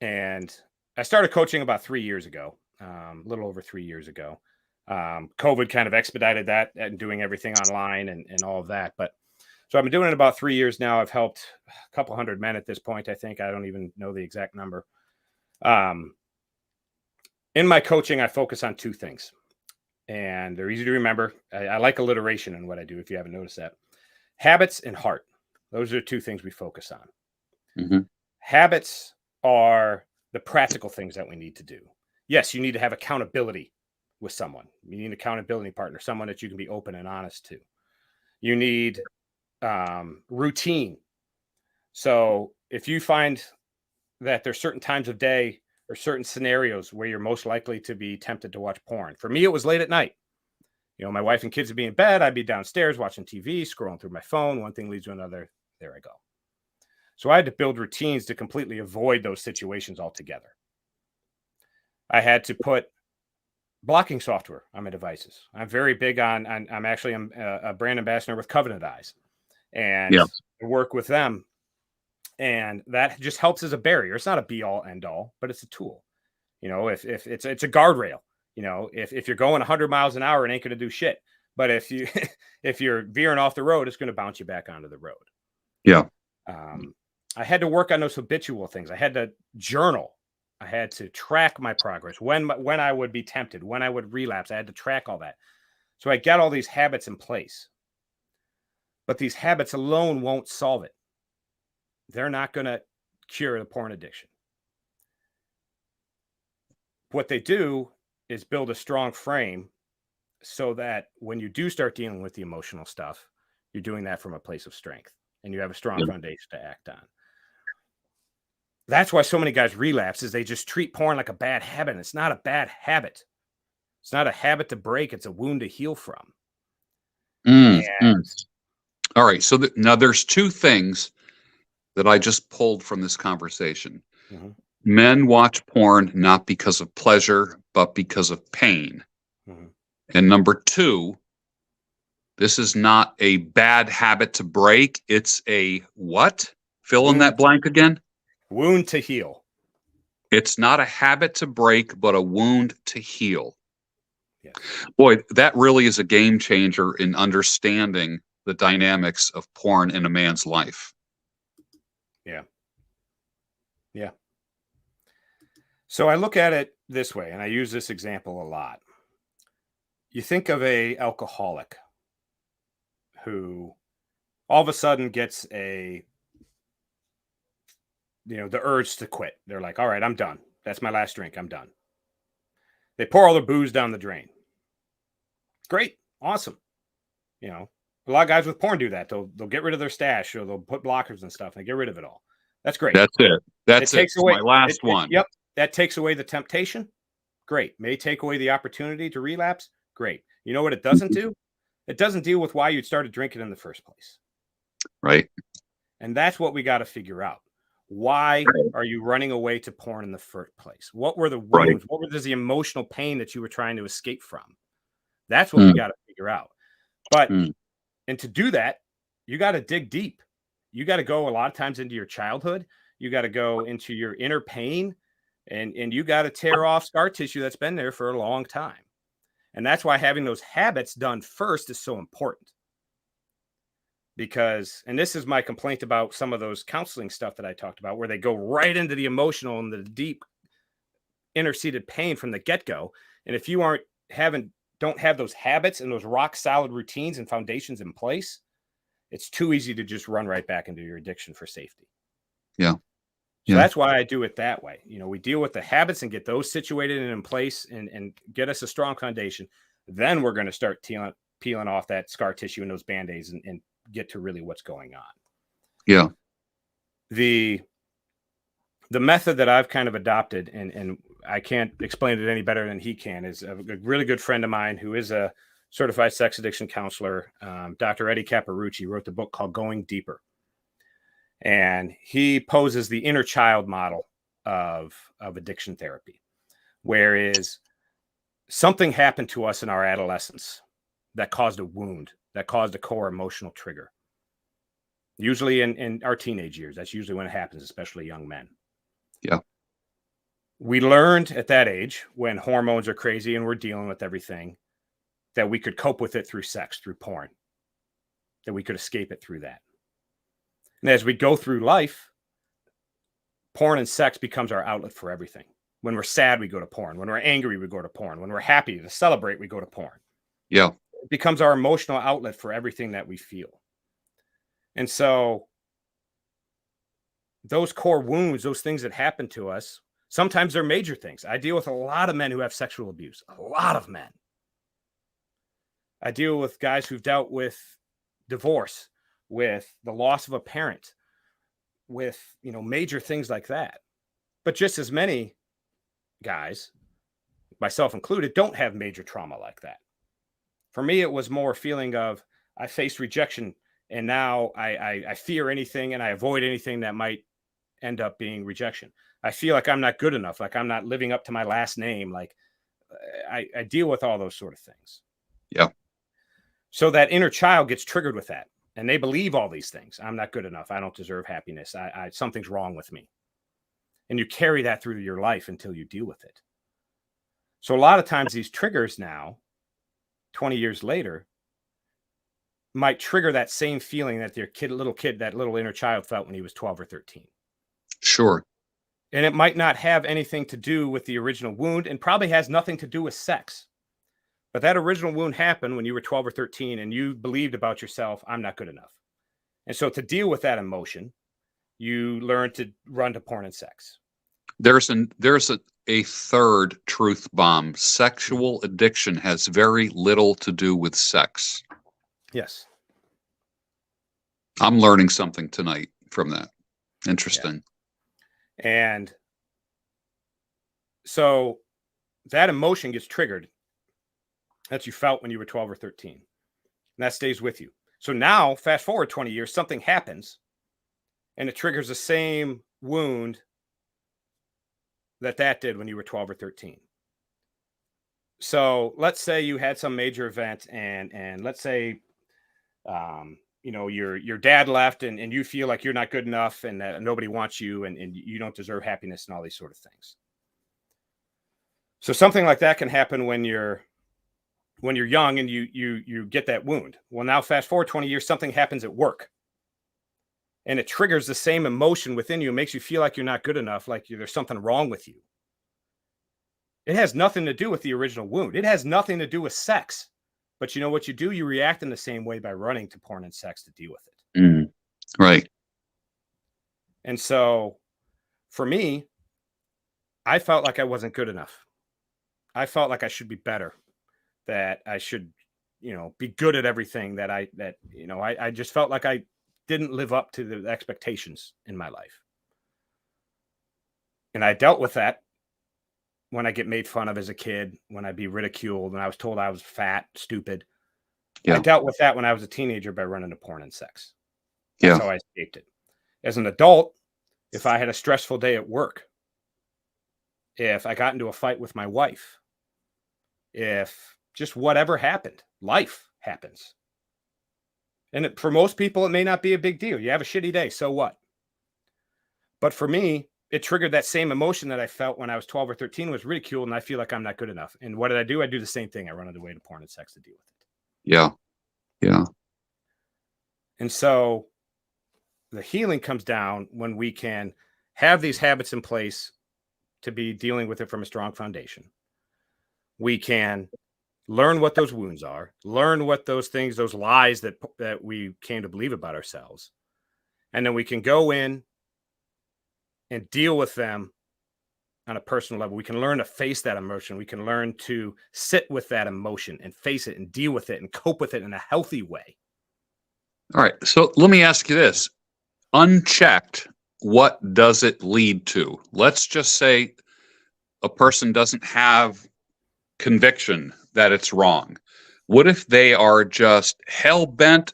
[SPEAKER 2] and I started coaching about 3 years ago, a little over 3 years ago. COVID kind of expedited that and doing everything online and all of that. But so I've been doing it about 3 years now. I've helped a couple hundred men at this point, I think. I don't even know the exact number. In my coaching, I focus on two things, and they're easy to remember. I like alliteration in what I do, if you haven't noticed that. Habits and heart. Those are the two things we focus on. Mm-hmm. Habits are the practical things that we need to do. Yes, you need to have accountability with someone. You need an accountability partner, someone that you can be open and honest to. You need routine. So if you find that there's certain times of day or certain scenarios where you're most likely to be tempted to watch porn. For me, it was late at night. My wife and kids would be in bed. I'd be downstairs watching TV, scrolling through my phone. One thing leads to another. There I go. So I had to build routines to completely avoid those situations altogether. I had to put blocking software on my devices. I'm very big on I'm actually a brand ambassador with Covenant Eyes, and I work with them. And that just helps as a barrier. It's not a be all end all, but it's a tool. If it's a guardrail, if you're going 100 miles an hour, it ain't going to do shit. But if you're veering off the road, it's going to bounce you back onto the road.
[SPEAKER 1] Yeah.
[SPEAKER 2] I had to work on those habitual things. I had to journal. I had to track my progress, when I would be tempted, when I would relapse. I had to track all that. So I got all these habits in place. But these habits alone won't solve it. they're not going to cure the porn addiction. What they do is build a strong frame so that when you do start dealing with the emotional stuff, you're doing that from a place of strength and you have a strong foundation to act on. That's why so many guys relapse, is they just treat porn like a bad habit. And it's not a bad habit. It's not a habit to break. It's a wound to heal from.
[SPEAKER 1] All right. So now there's two things that I just pulled from this conversation.
[SPEAKER 2] Mm-hmm.
[SPEAKER 1] Men watch porn not because of pleasure, but because of pain.
[SPEAKER 2] Mm-hmm.
[SPEAKER 1] And number two, this is not a bad habit to break. It's a what? Fill in that blank again.
[SPEAKER 2] Wound to heal.
[SPEAKER 1] It's not a habit to break, but a wound to heal.
[SPEAKER 2] Yes.
[SPEAKER 1] Boy, that really is a game changer in understanding the dynamics of porn in a man's life.
[SPEAKER 2] Yeah. Yeah. So I look at it this way, and I use this example a lot. You think of a alcoholic who all of a sudden gets the urge to quit. They're like, all right, I'm done. That's my last drink. I'm done. They pour all their booze down the drain. Great. Awesome. A lot of guys with porn do that. They'll get rid of their stash, or they'll put blockers and stuff and they get rid of it all. That's great.
[SPEAKER 1] That's it. That's it.
[SPEAKER 2] Takes away
[SPEAKER 1] my last one.
[SPEAKER 2] Yep. That takes away the temptation. Great. May take away the opportunity to relapse. Great. You know what it doesn't do? It doesn't deal with why you started drinking in the first place.
[SPEAKER 1] Right.
[SPEAKER 2] And that's what we got to figure out. Why are you running away to porn in the first place? What were the wounds?
[SPEAKER 1] Right.
[SPEAKER 2] What was the emotional pain that you were trying to escape from? That's what we got to figure out. But, and to do that, you got to dig deep. You got to go a lot of times into your childhood. You got to go into your inner pain, and you got to tear off scar tissue that's been there for a long time. And that's why having those habits done first is so important. Because, and this is my complaint about some of those counseling stuff that I talked about, where they go right into the emotional and the deep inner-seated pain from the get-go. And if you don't have those habits and those rock solid routines and foundations in place, it's too easy to just run right back into your addiction for safety.
[SPEAKER 1] Yeah.
[SPEAKER 2] So that's why I do it that way. We deal with the habits and get those situated and in place and get us a strong foundation. Then we're going to start peeling off that scar tissue and those Band-Aids and get to really what's going on.
[SPEAKER 1] Yeah.
[SPEAKER 2] The method that I've kind of adopted, and I can't explain it any better than he can, is a really good friend of mine who is a certified sex addiction counselor, Dr. Eddie Caparucci, wrote the book called Going Deeper. And he poses the inner child model of addiction therapy, whereas something happened to us in our adolescence that caused a wound, that caused a core emotional trigger. Usually in our teenage years, that's usually when it happens, especially young men.
[SPEAKER 1] Yeah.
[SPEAKER 2] We learned at that age, when hormones are crazy and we're dealing with everything, that we could cope with it through sex, through porn, that we could escape it through that. And as we go through life, porn and sex becomes our outlet for everything. When we're sad, we go to porn. When we're angry, we go to porn. When we're happy to celebrate, we go to porn.
[SPEAKER 1] Yeah.
[SPEAKER 2] It becomes our emotional outlet for everything that we feel. And so those core wounds, those things that happen to us, sometimes they're major things. I deal with a lot of men who have sexual abuse, a lot of men. I deal with guys who've dealt with divorce, with the loss of a parent, with, major things like that. But just as many guys, myself included, don't have major trauma like that. For me, it was more a feeling of, I faced rejection, and now I fear anything and I avoid anything that might end up being rejection. I feel like I'm not good enough, like I'm not living up to my last name. Like I deal with all those sort of things.
[SPEAKER 1] Yeah.
[SPEAKER 2] So that inner child gets triggered with that. And they believe all these things. I'm not good enough. I don't deserve happiness. Something's wrong with me. And you carry that through your life until you deal with it. So a lot of times these triggers now, 20 years later, might trigger that same feeling that that little inner child felt when he was 12 or 13.
[SPEAKER 1] Sure.
[SPEAKER 2] And it might not have anything to do with the original wound, and probably has nothing to do with sex. But that original wound happened when you were 12 or 13 and you believed about yourself, I'm not good enough. And so to deal with that emotion, you learn to run to porn and sex.
[SPEAKER 1] There's a third truth bomb. Sexual addiction has very little to do with sex.
[SPEAKER 2] Yes.
[SPEAKER 1] I'm learning something tonight from that. Interesting.
[SPEAKER 2] Yeah. And so that emotion gets triggered that you felt when you were 12 or 13. And that stays with you. So now, fast forward 20 years, something happens and it triggers the same wound that did when you were 12 or 13. So let's say you had some major event and let's say, your dad left and you feel like you're not good enough and that nobody wants you and you don't deserve happiness and all these sort of things. So something like that can happen when you're young and you get that wound. Well, now fast forward 20 years, something happens at work and it triggers the same emotion within you. It makes you feel like you're not good enough, like there's something wrong with you. It has nothing to do with the original wound. It has nothing to do with sex. But you know what you do? You react in the same way by running to porn and sex to deal with it.
[SPEAKER 1] Right.
[SPEAKER 2] And so for me, I felt like I wasn't good enough. I felt like I should be better, that I should, be good at everything, that I just felt like I didn't live up to the expectations in my life. And I dealt with that when I get made fun of as a kid, when I'd be ridiculed, when I was told I was fat, stupid. Yeah. I dealt with that when I was a teenager by running to porn and sex. That's how I escaped it. As an adult, if I had a stressful day at work, if I got into a fight with my wife, if just whatever happened, life happens. And for most people, it may not be a big deal. You have a shitty day, so what? But for me, it triggered that same emotion that I felt when I was 12 or 13, was ridiculed, and I feel like I'm not good enough. And what did I do? I do the same thing. I run away to porn and sex to deal with it.
[SPEAKER 1] Yeah. Yeah.
[SPEAKER 2] And so the healing comes down when we can have these habits in place to be dealing with it from a strong foundation. We can learn what those wounds are, learn what those things, those lies that we came to believe about ourselves. And then we can go in and deal with them on a personal level. We can learn to face that emotion. We can learn to sit with that emotion and face it and deal with it and cope with it in a healthy way.
[SPEAKER 1] All right. So let me ask you this. Unchecked, what does it lead to? Let's just say a person doesn't have conviction that it's wrong. What if they are just hell-bent,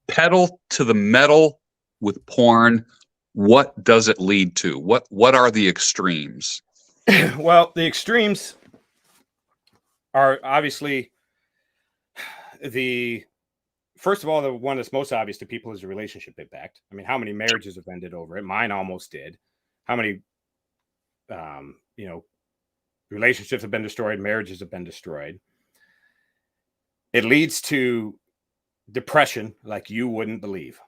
[SPEAKER 1] pedal to the metal with porn? What does it lead to? What are the extremes?
[SPEAKER 2] Well, the extremes are obviously first of all, the one that's most obvious to people is the relationship impact. I mean, how many marriages have ended over it? Mine almost did. How many, relationships have been destroyed, marriages have been destroyed. It leads to depression like you wouldn't believe.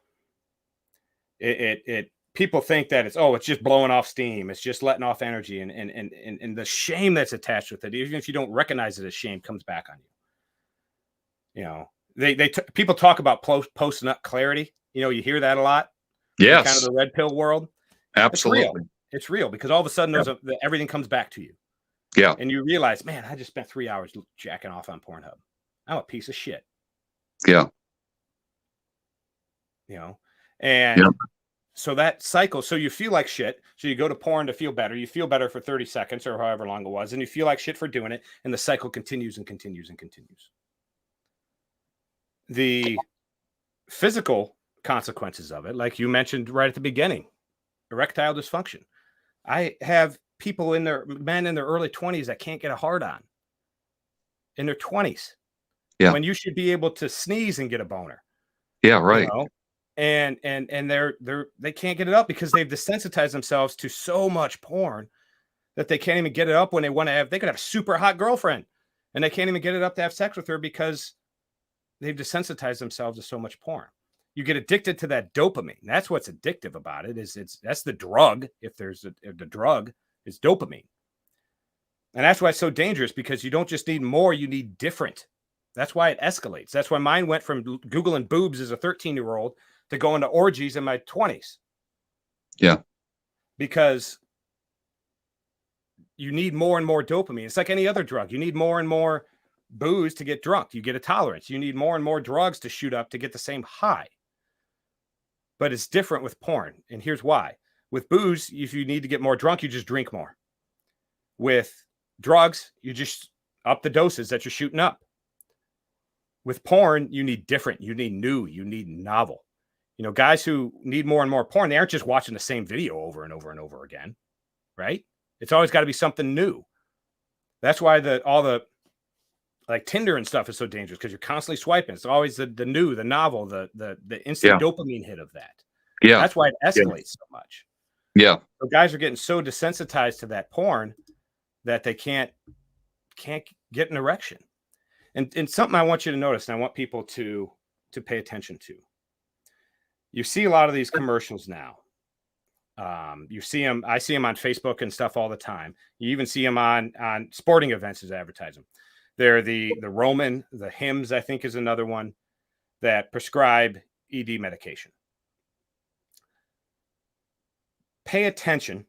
[SPEAKER 2] People think that it's just blowing off steam. It's just letting off energy, and the shame that's attached with it, even if you don't recognize it as shame, comes back on you. People talk about post-nut clarity. You hear that a lot.
[SPEAKER 1] Yes.
[SPEAKER 2] Kind of the red pill world.
[SPEAKER 1] Absolutely.
[SPEAKER 2] It's real because all of a sudden everything comes back to you.
[SPEAKER 1] Yeah.
[SPEAKER 2] And you realize, man, I just spent 3 hours jacking off on Pornhub. I'm a piece of shit.
[SPEAKER 1] Yeah.
[SPEAKER 2] And so that cycle, so you feel like shit. So you go to porn to feel better. You feel better for 30 seconds or however long it was. And you feel like shit for doing it. And the cycle continues and continues and continues. The physical consequences of it, like you mentioned right at the beginning, erectile dysfunction. I have men in their early 20s that can't get a hard on in their 20s.
[SPEAKER 1] Yeah.
[SPEAKER 2] When you should be able to sneeze and get a boner.
[SPEAKER 1] Yeah, right.
[SPEAKER 2] And they can't get it up because they've desensitized themselves to so much porn that they can't even get it up when they could have a super hot girlfriend and they can't even get it up to have sex with her because they've desensitized themselves to so much porn. You get addicted to that dopamine. That's what's addictive about it. That's the drug. If the drug is dopamine. And that's why it's so dangerous, because you don't just need more, you need different. That's why it escalates. That's why mine went from Googling boobs as a 13-year-old to going to orgies in my 20s.
[SPEAKER 1] Yeah.
[SPEAKER 2] Because you need more and more dopamine. It's like any other drug. You need more and more booze to get drunk. You get a tolerance. You need more and more drugs to shoot up to get the same high. But it's different with porn. And here's why. With booze, if you need to get more drunk, you just drink more. With drugs, you just up the doses that you're shooting up. With porn, you need different. You need new. You need novel. You know, guys who need more and more porn, they aren't just watching the same video over and over and over again, right? It's always got to be something new. That's why all the like Tinder and stuff is so dangerous, because you're constantly swiping. It's always the new, the novel, the instant dopamine hit of that.
[SPEAKER 1] Yeah.
[SPEAKER 2] That's why it escalates so much.
[SPEAKER 1] Yeah.
[SPEAKER 2] So guys are getting so desensitized to that porn that they can't get an erection. And something I want you to notice, and I want people to pay attention to. You see a lot of these commercials now. You see them. I see them on Facebook and stuff all the time. You even see them on sporting events as advertising. They're the Roman, the Hims, I think, is another one that prescribe ED medication. Pay attention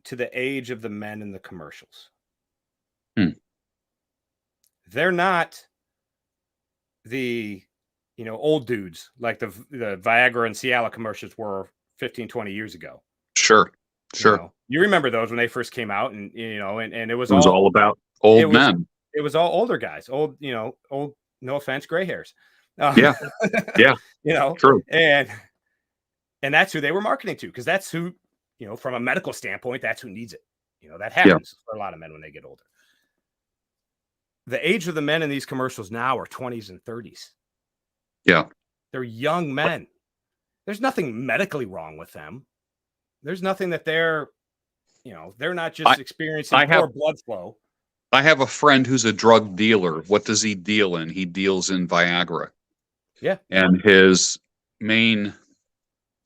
[SPEAKER 2] to the age of the men in the commercials. They're not the old dudes like the Viagra and Cialis commercials were 15, 20 years ago.
[SPEAKER 1] Sure.
[SPEAKER 2] You remember those when they first came out, and it was
[SPEAKER 1] all about old men.
[SPEAKER 2] It was all older guys, old, no offense, gray hairs.
[SPEAKER 1] Yeah. True.
[SPEAKER 2] And that's who they were marketing to, because that's who, from a medical standpoint, that's who needs it. That happens for a lot of men when they get older. The age of the men in these commercials now are 20s and 30s.
[SPEAKER 1] Yeah.
[SPEAKER 2] They're young men. There's nothing medically wrong with them. There's nothing that they're not just experiencing poor blood flow.
[SPEAKER 1] I have a friend who's a drug dealer. What does he deal in? He deals in Viagra.
[SPEAKER 2] Yeah.
[SPEAKER 1] And his main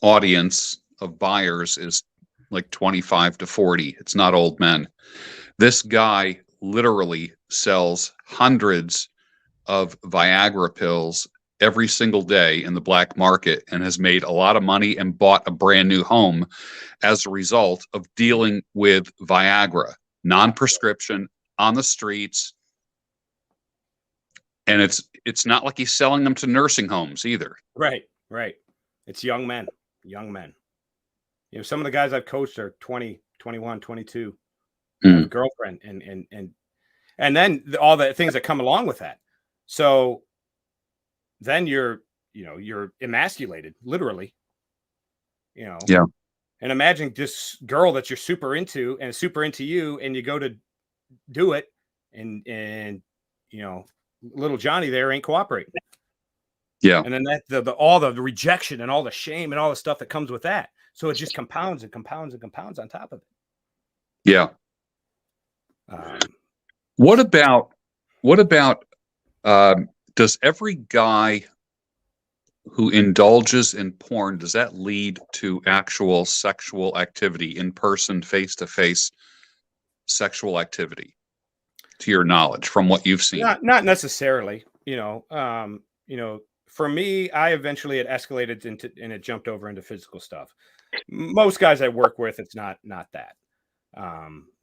[SPEAKER 1] audience of buyers is like 25 to 40. It's not old men. This guy literally sells hundreds of Viagra pills every single day in the black market, and has made a lot of money and bought a brand new home as a result of dealing with Viagra, non-prescription, on the streets. And it's not like he's selling them to nursing homes either.
[SPEAKER 2] Right. It's young men. Some of the guys I've coached are 20, 21, 22. Girlfriend and then all the things that come along with that. So then you're emasculated, literally. Yeah. And imagine this girl that you're super into and super into you, and you go to do it, and little Johnny there ain't cooperating.
[SPEAKER 1] Yeah.
[SPEAKER 2] And then all the rejection and all the shame and all the stuff that comes with that. So it just compounds and compounds and compounds on top of it.
[SPEAKER 1] Yeah. What about does every guy who indulges in porn, does that lead to actual sexual activity, in person, face-to-face sexual activity, to your knowledge, from what you've seen?
[SPEAKER 2] Not necessarily. For me, I eventually it escalated into, and it jumped over into physical stuff. Most guys I work with, it's not that.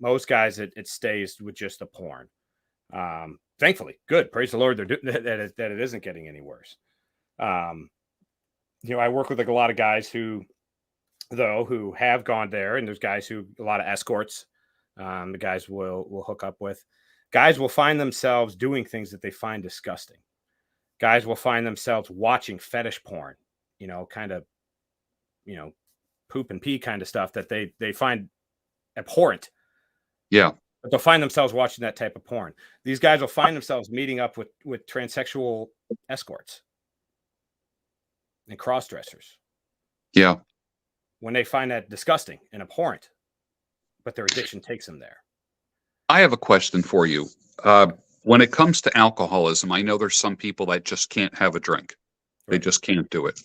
[SPEAKER 2] Most guys, it stays with just the porn. Thankfully, good. Praise the Lord, that it isn't getting any worse. I work with a lot of guys who have gone there, and there's guys a lot of escorts. The guys will hook up with. Guys will find themselves doing things that they find disgusting. Guys will find themselves watching fetish porn, kind of, poop and pee kind of stuff that they find abhorrent.
[SPEAKER 1] Yeah.
[SPEAKER 2] But they'll find themselves watching that type of porn. These guys will find themselves meeting up with transsexual escorts and cross-dressers.
[SPEAKER 1] Yeah.
[SPEAKER 2] When they find that disgusting and abhorrent, but their addiction takes them there.
[SPEAKER 1] I have a question for you. When it comes to alcoholism, I know there's some people that just can't have a drink. They just can't do it.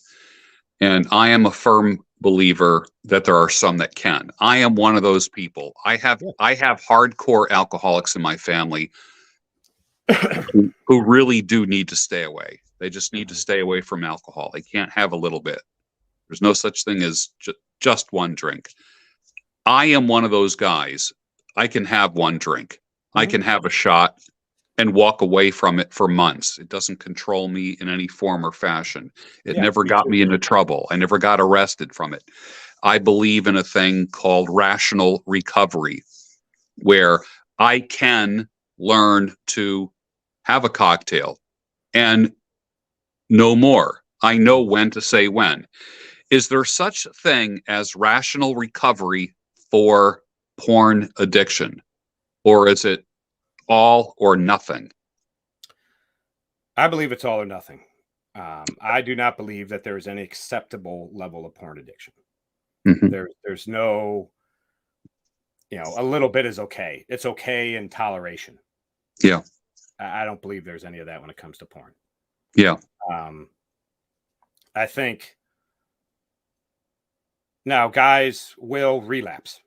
[SPEAKER 1] And I am a firm believer that there are some that can. I am one of those people. I have hardcore alcoholics in my family who really do need to stay away. They just need to stay away from alcohol. They can't have a little bit. There's no such thing as just one drink. I am one of those guys. I can have one drink. I can have a shot and walk away from it for months. It doesn't control me in any form or fashion. It never got me into trouble. I never got arrested from it. I believe in a thing called rational recovery, where I can learn to have a cocktail and no more. I know when to say when. Is there such a thing as rational recovery for porn addiction? Or is it all or nothing?
[SPEAKER 2] I believe it's all or nothing. I do not believe that there is any acceptable level of porn addiction. There's no, a little bit is okay. It's okay in toleration.
[SPEAKER 1] Yeah.
[SPEAKER 2] I don't believe there's any of that when it comes to porn.
[SPEAKER 1] Yeah.
[SPEAKER 2] I think now guys will relapse.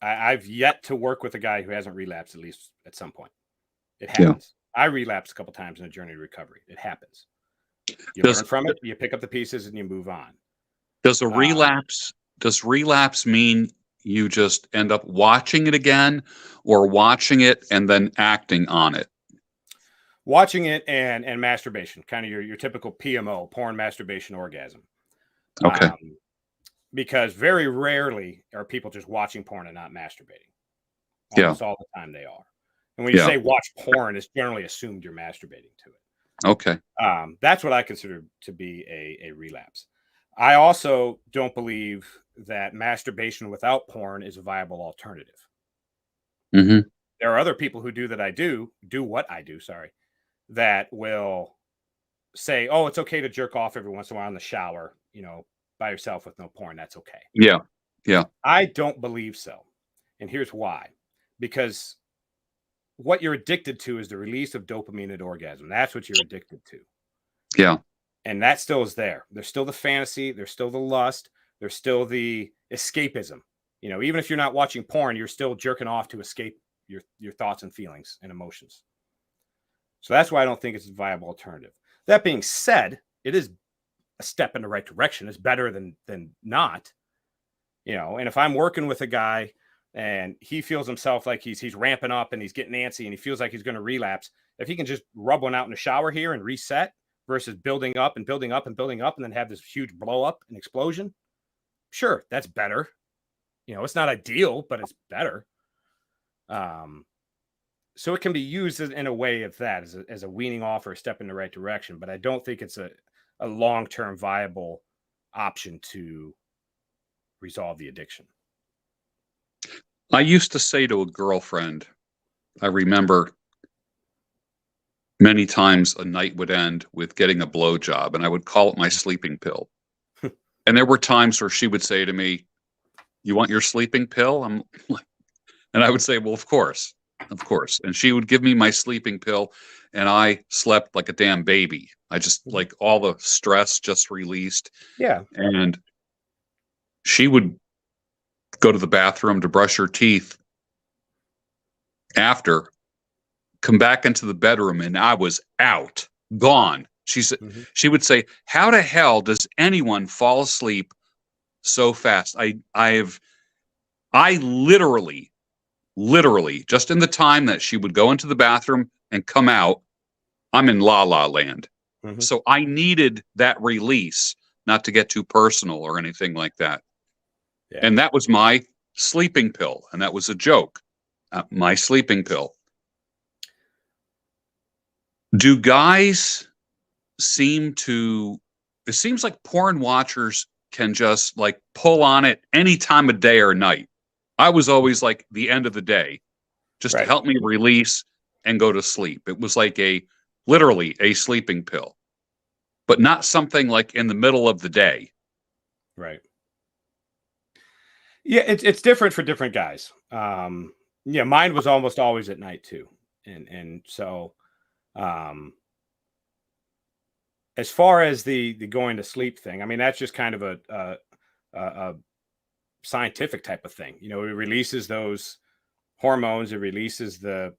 [SPEAKER 2] I've yet to work with a guy who hasn't relapsed, at least at some point. It happens. I relapsed a couple times in a journey to recovery. It happens. You learn from it, you pick up the pieces, and you move on.
[SPEAKER 1] Does relapse mean you just end up watching it again, or watching it and then acting on it?
[SPEAKER 2] Watching it and masturbation, kind of your typical PMO, porn, masturbation, orgasm.
[SPEAKER 1] Okay.
[SPEAKER 2] Because very rarely are people just watching porn and not masturbating. Almost all the time they are. And when you say watch porn, it's generally assumed you're masturbating to it.
[SPEAKER 1] Okay.
[SPEAKER 2] That's what I consider to be a relapse. I also don't believe that masturbation without porn is a viable alternative. There are other people who do what I do, that will say, oh, it's okay to jerk off every once in a while in the shower, by yourself with no porn. That's okay.
[SPEAKER 1] Yeah. Yeah.
[SPEAKER 2] I don't believe so. And here's why. Because what you're addicted to is the release of dopamine at orgasm. That's what you're addicted to.
[SPEAKER 1] Yeah.
[SPEAKER 2] And that still is there. There's still the fantasy. There's still the lust. There's still the escapism. Even if you're not watching porn, you're still jerking off to escape your thoughts and feelings and emotions. So that's why I don't think it's a viable alternative. That being said, it is a step in the right direction. It's better than not. And if I'm working with a guy and he feels himself like he's ramping up and he's getting antsy and he feels like he's going to relapse, if he can just rub one out in the shower here and reset versus building up and building up and building up and then have this huge blow up and explosion, sure, that's better. It's not ideal, but it's better. So it can be used in a way of that as a weaning off or a step in the right direction, but I don't think it's a long-term viable option to resolve the addiction.
[SPEAKER 1] I used to say to a girlfriend, I remember many times a night would end with getting a blowjob, and I would call it my sleeping pill. And there were times where she would say to me, "You want your sleeping pill?" And I would say, "Well, of course. And she would give me my sleeping pill, and I slept like a damn baby. I just, like, all the stress just released.
[SPEAKER 2] Yeah.
[SPEAKER 1] And she would go to the bathroom to brush her teeth after, come back into the bedroom, and I was out, gone. She said, she would say, "How the hell does anyone fall asleep so fast?" I literally, just in the time that she would go into the bathroom and come out, I'm in la la land. So I needed that release, not to get too personal or anything like that. Yeah. And that was my sleeping pill. And that was a joke. My sleeping pill. Do guys it seems like porn watchers can just like pull on it any time of day or night. I was always like the end of the day, just to help me release and go to sleep. It was like literally a sleeping pill, but not something like in the middle of the day.
[SPEAKER 2] Right. Yeah, it's different for different guys. Yeah, mine was almost always at night too. And so as far as the going to sleep thing, I mean, that's just kind of a scientific type of thing. It releases those hormones. It releases the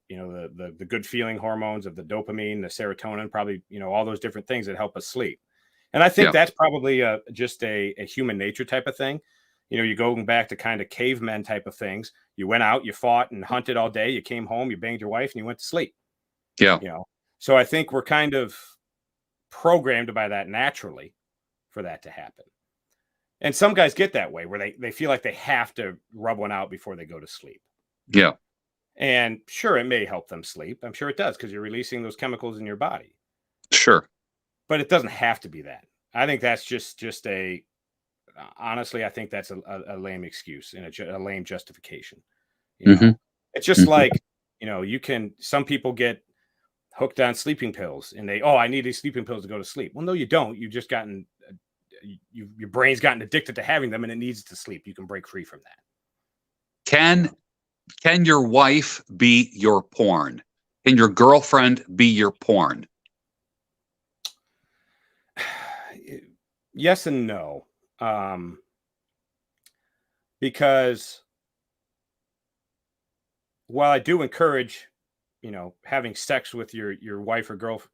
[SPEAKER 2] good feeling hormones of the dopamine, the serotonin, probably, all those different things that help us sleep. And I think
[SPEAKER 1] Yeah.
[SPEAKER 2] that's probably just a human nature type of thing. You know, you're going back to kind of cavemen type of things. You went out, you fought and hunted all day. You came home, you banged your wife, and you went to sleep.
[SPEAKER 1] Yeah.
[SPEAKER 2] You know, so I think we're kind of programmed by that naturally for that to happen. And some guys get that way where they feel like they have to rub one out before they go to sleep.
[SPEAKER 1] Yeah.
[SPEAKER 2] And sure, it may help them sleep. I'm sure it does because you're releasing those chemicals in your body.
[SPEAKER 1] Sure.
[SPEAKER 2] But it doesn't have to be that. I think that's just a honestly, I think that's a lame excuse and a lame justification. You know, it's just like, you know, some people get hooked on sleeping pills and I need these sleeping pills to go to sleep. Well, no, you don't. You've just gotten, your brain's gotten addicted to having them and it needs to sleep. You can break free from that.
[SPEAKER 1] Can your wife be your porn? Can your girlfriend be your porn?
[SPEAKER 2] Yes and no. Because while I do encourage, you know, having sex with your wife or girlfriend,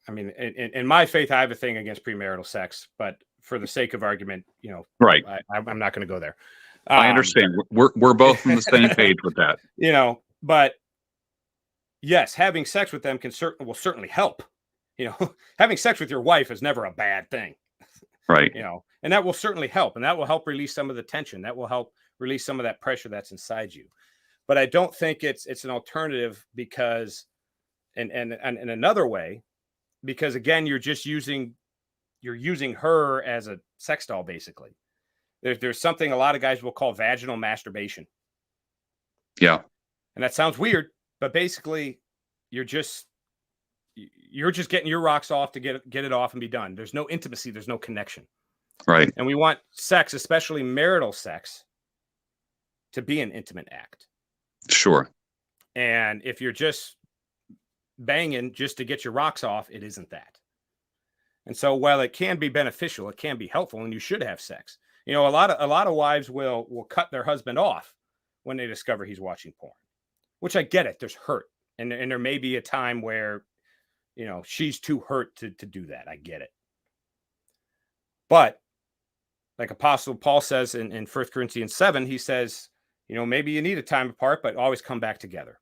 [SPEAKER 2] I mean, in my faith, I have a thing against premarital sex, but for the sake of argument, you know,
[SPEAKER 1] right,
[SPEAKER 2] I'm not going to go there.
[SPEAKER 1] I understand. We're both on the same page with that.
[SPEAKER 2] You know, but yes, having sex with them will certainly help. You know, having sex with your wife is never a bad thing.
[SPEAKER 1] Right.
[SPEAKER 2] You know, and that will certainly help, and that will help release some of the tension. That will help release some of that pressure that's inside you. But I don't think it's an alternative because, and another way, because again, you're using her as a sex doll, basically. There's something a lot of guys will call vaginal masturbation.
[SPEAKER 1] Yeah.
[SPEAKER 2] And that sounds weird, but basically you're just getting your rocks off to get it off and be done. There's no intimacy. There's no connection.
[SPEAKER 1] Right.
[SPEAKER 2] And we want sex, especially marital sex, to be an intimate act.
[SPEAKER 1] Sure.
[SPEAKER 2] And if you're just banging just to get your rocks off, it isn't that. And so while it can be beneficial, it can be helpful, and you should have sex. You know, a lot of wives will cut their husband off when they discover he's watching porn, which I get it. There's hurt. And there may be a time where, you know, she's too hurt to do that. I get it. But like Apostle Paul says in 1 Corinthians 7, he says, you know, maybe you need a time apart, but always come back together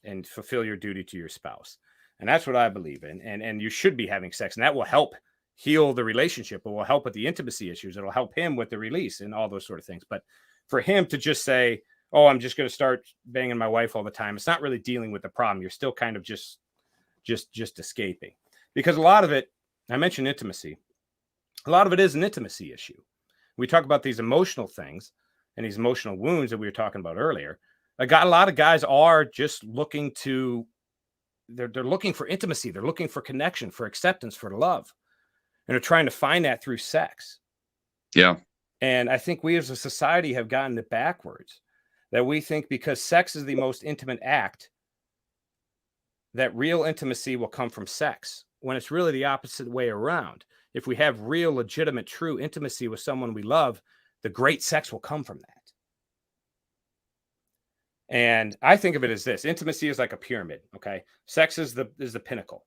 [SPEAKER 2] and fulfill your duty to your spouse. And that's what I believe in. And you should be having sex, and that will help heal the relationship. It will help with the intimacy issues. It'll help him with the release and all those sort of things. But for him to just say, oh, I'm just going to start banging my wife all the time, it's not really dealing with the problem. You're still kind of just escaping, because a lot of it, I mentioned intimacy. A lot of it is an intimacy issue. We talk about these emotional things and these emotional wounds that we were talking about earlier. A lot of guys are just looking they're looking for intimacy. They're looking for connection, for acceptance, for love. And they're trying to find that through sex.
[SPEAKER 1] Yeah.
[SPEAKER 2] And I think we as a society have gotten it backwards, that we think because sex is the most intimate act, that real intimacy will come from sex, when it's really the opposite way around. If we have real, legitimate, true intimacy with someone we love, the great sex will come from that. And I think of it as this: intimacy is like a pyramid. Okay. Sex is the pinnacle,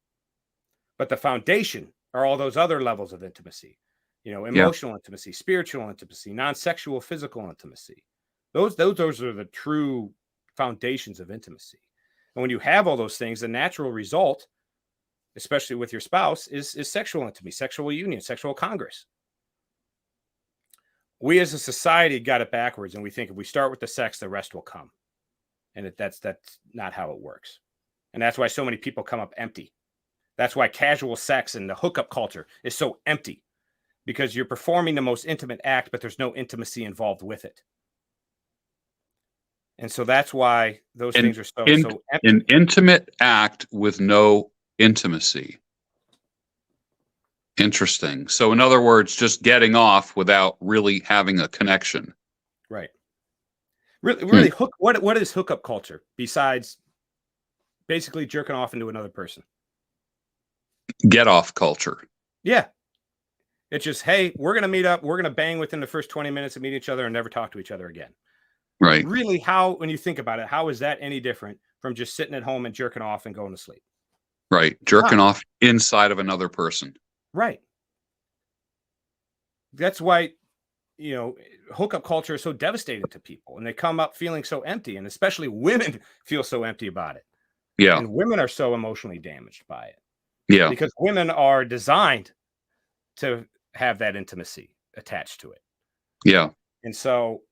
[SPEAKER 2] but the foundation are all those other levels of intimacy, you know, emotional intimacy, spiritual intimacy, non-sexual, physical intimacy. Those are the true foundations of intimacy. And when you have all those things, the natural result, especially with your spouse, is sexual intimacy, sexual union, sexual congress. We as a society got it backwards, and we think if we start with the sex, the rest will come. And that's not how it works. And that's why so many people come up empty. That's why casual sex and the hookup culture is so empty, because you're performing the most intimate act, but there's no intimacy involved with it. And so that's why those things are so empty.
[SPEAKER 1] An intimate act with no intimacy. Interesting. So in other words, just getting off without really having a connection.
[SPEAKER 2] Right. Really, what is hookup culture besides basically jerking off into another person?
[SPEAKER 1] Get off culture.
[SPEAKER 2] Yeah. It's just, hey, we're going to meet up. We're going to bang within the first 20 minutes of meeting each other and never talk to each other again.
[SPEAKER 1] Right.
[SPEAKER 2] Really, when you think about it, how is that any different from just sitting at home and jerking off and going to sleep?
[SPEAKER 1] Right. Jerking off inside of another person.
[SPEAKER 2] Right. That's why, hookup culture is so devastating to people, and they come up feeling so empty, and especially women feel so empty about it.
[SPEAKER 1] Yeah.
[SPEAKER 2] And women are so emotionally damaged by it.
[SPEAKER 1] Yeah.
[SPEAKER 2] Because women are designed to have that intimacy attached to it.
[SPEAKER 1] Yeah.
[SPEAKER 2] And so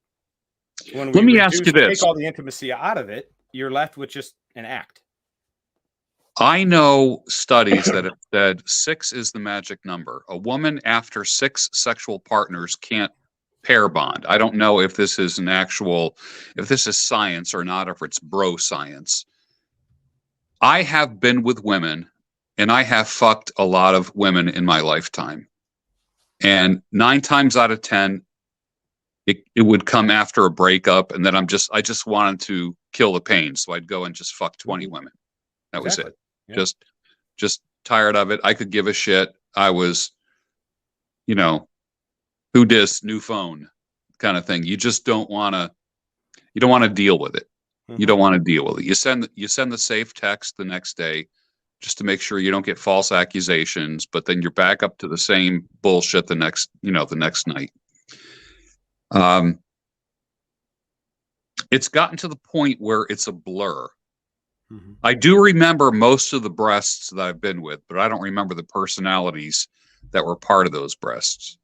[SPEAKER 2] when
[SPEAKER 1] Let me ask you this.
[SPEAKER 2] take all the intimacy out of it, you're left with just an act.
[SPEAKER 1] I know studies that have said 6 is the magic number. A woman after 6 sexual partners can't pair bond. I don't know if this is if this is science or not, or if it's bro science. I have been with women, and I have fucked a lot of women in my lifetime. And 9 times out of 10, it would come after a breakup, and then I just wanted to kill the pain. So I'd go and just fuck 20 women. That was it. Yeah. Just tired of it. I could give a shit. I was, who dis, new phone kind of thing. You just don't want to deal with it. You don't want to deal with it. You send the safe text the next day just to make sure you don't get false accusations, but then you're back up to the same bullshit the next night. It's gotten to the point where it's a blur. Mm-hmm. I do remember most of the breasts that I've been with, but I don't remember the personalities that were part of those breasts.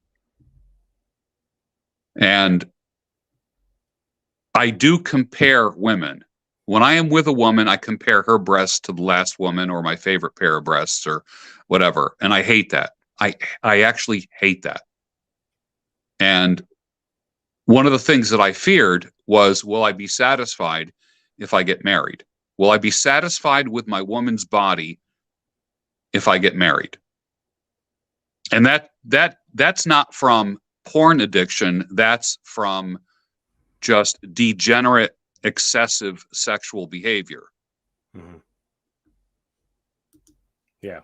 [SPEAKER 1] And I do compare women. When I am with a woman, I compare her breasts to the last woman or my favorite pair of breasts or whatever. And I hate that. I actually hate that. And one of the things that I feared was, will I be satisfied if I get married? Will I be satisfied with my woman's body if I get married? And that's not from porn addiction. That's from just degenerate, excessive sexual behavior.
[SPEAKER 2] Mm-hmm. Yeah.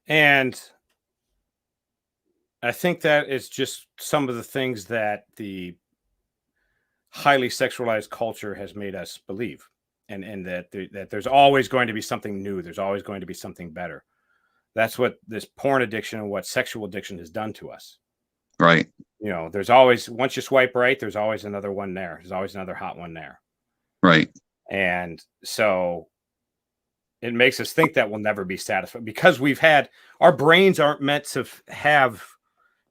[SPEAKER 2] And I think that is just some of the things that the highly sexualized culture has made us believe, and that there's always going to be something new. There's always going to be something better. That's what this porn addiction and what sexual addiction has done to us.
[SPEAKER 1] Right.
[SPEAKER 2] There's always, once you swipe right, there's always another one there. There's always another hot one there.
[SPEAKER 1] Right.
[SPEAKER 2] And so it makes us think that we'll never be satisfied because our brains aren't meant to have,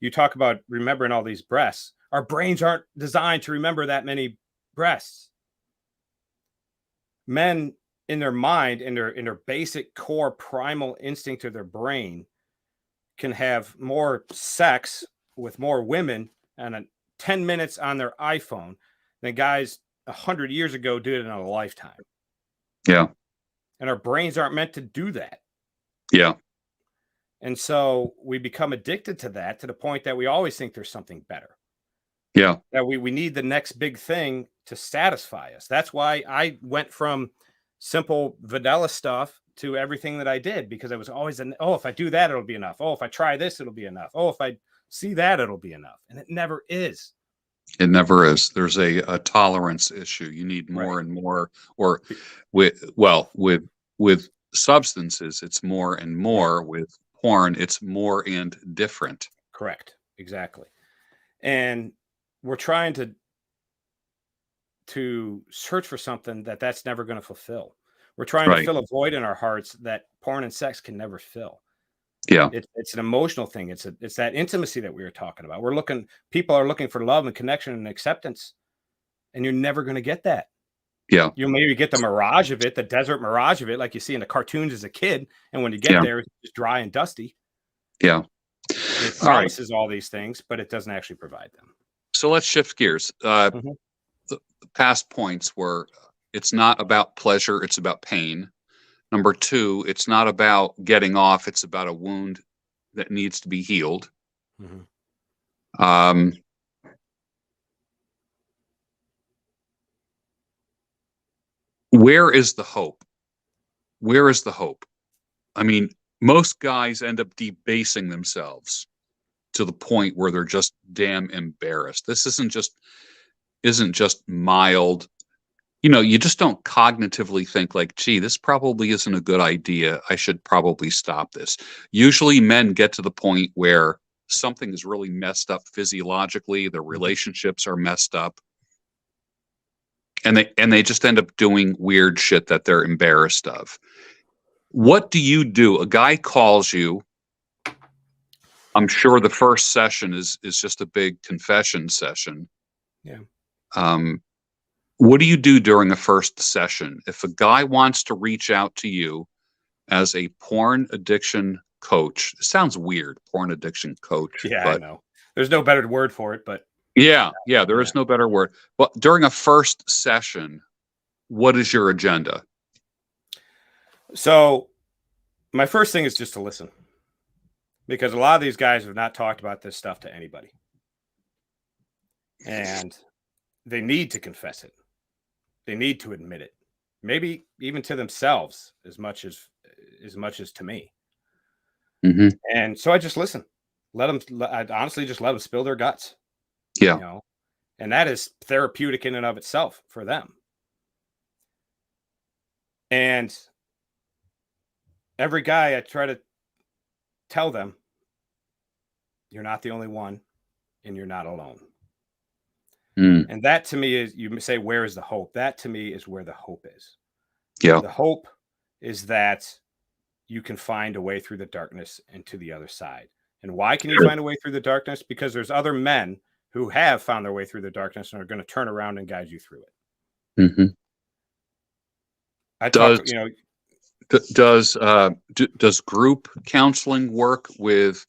[SPEAKER 2] you talk about remembering all these breasts. Our brains aren't designed to remember that many breasts. Men, in their mind, in their basic core primal instinct of their brain, can have more sex with more women and 10 minutes on their iPhone than guys 100 years ago did in a lifetime.
[SPEAKER 1] Yeah.
[SPEAKER 2] And our brains aren't meant to do that.
[SPEAKER 1] Yeah.
[SPEAKER 2] And so we become addicted to that, to the point that we always think there's something better.
[SPEAKER 1] Yeah.
[SPEAKER 2] That we need the next big thing to satisfy us. That's why I went from simple vanilla stuff to everything that I did, because I was always if I do that, it'll be enough. Oh, if I try this, it'll be enough. Oh, if I see that, it'll be enough. And it never is.
[SPEAKER 1] It never is. There's a tolerance issue. You need more and more, or with substances, it's more and more. With porn, it's more and different.
[SPEAKER 2] Correct. Exactly. And we're trying to search for something that's never going to fulfill. We're trying to fill a void in our hearts that porn and sex can never fill.
[SPEAKER 1] Yeah.
[SPEAKER 2] It's an emotional thing. It's that intimacy that we were talking about. People are looking for love and connection and acceptance, and you're never going to get that.
[SPEAKER 1] Yeah.
[SPEAKER 2] You'll maybe get the mirage of it, the desert mirage of it, like you see in the cartoons as a kid. And when you get there, it's just dry and dusty.
[SPEAKER 1] Yeah.
[SPEAKER 2] It promises all these things, but it doesn't actually provide them.
[SPEAKER 1] So let's shift gears. The past points were, it's not about pleasure, it's about pain. Number 2, it's not about getting off, it's about a wound that needs to be healed. Mm-hmm. Where is the hope? Where is the hope? I mean, most guys end up debasing themselves to the point where they're just damn embarrassed. This isn't just mild. You just don't cognitively think like, gee, this probably isn't a good idea. I should probably stop this. Usually men get to the point where something is really messed up physiologically, their relationships are messed up, and they just end up doing weird shit that they're embarrassed of. What do you do? A guy calls you. I'm sure the first session is just a big confession session.
[SPEAKER 2] Yeah.
[SPEAKER 1] What do you do during a first session? If a guy wants to reach out to you as a porn addiction coach, it sounds weird, porn addiction coach.
[SPEAKER 2] Yeah,
[SPEAKER 1] but
[SPEAKER 2] I know. There's no better word for it, but
[SPEAKER 1] yeah, there is no better word. But during a first session, what is your agenda?
[SPEAKER 2] So my first thing is just to listen, because a lot of these guys have not talked about this stuff to anybody, and they need to confess it. They need to admit it, maybe even to themselves as much as to me.
[SPEAKER 1] Mm-hmm.
[SPEAKER 2] And so I just listen. I honestly just let them spill their guts.
[SPEAKER 1] Yeah.
[SPEAKER 2] You know, and that is therapeutic in and of itself for them. And every guy, I try to tell them, you're not the only one, and you're not alone.
[SPEAKER 1] Mm.
[SPEAKER 2] And that to me is, you say, where is the hope? That to me is where the hope is.
[SPEAKER 1] Yeah.
[SPEAKER 2] The hope is that you can find a way through the darkness and to the other side. And why can you find a way through the darkness? Because there's other men who have found their way through the darkness and are going to turn around and guide you through it.
[SPEAKER 1] Mm-hmm. Does group counseling work with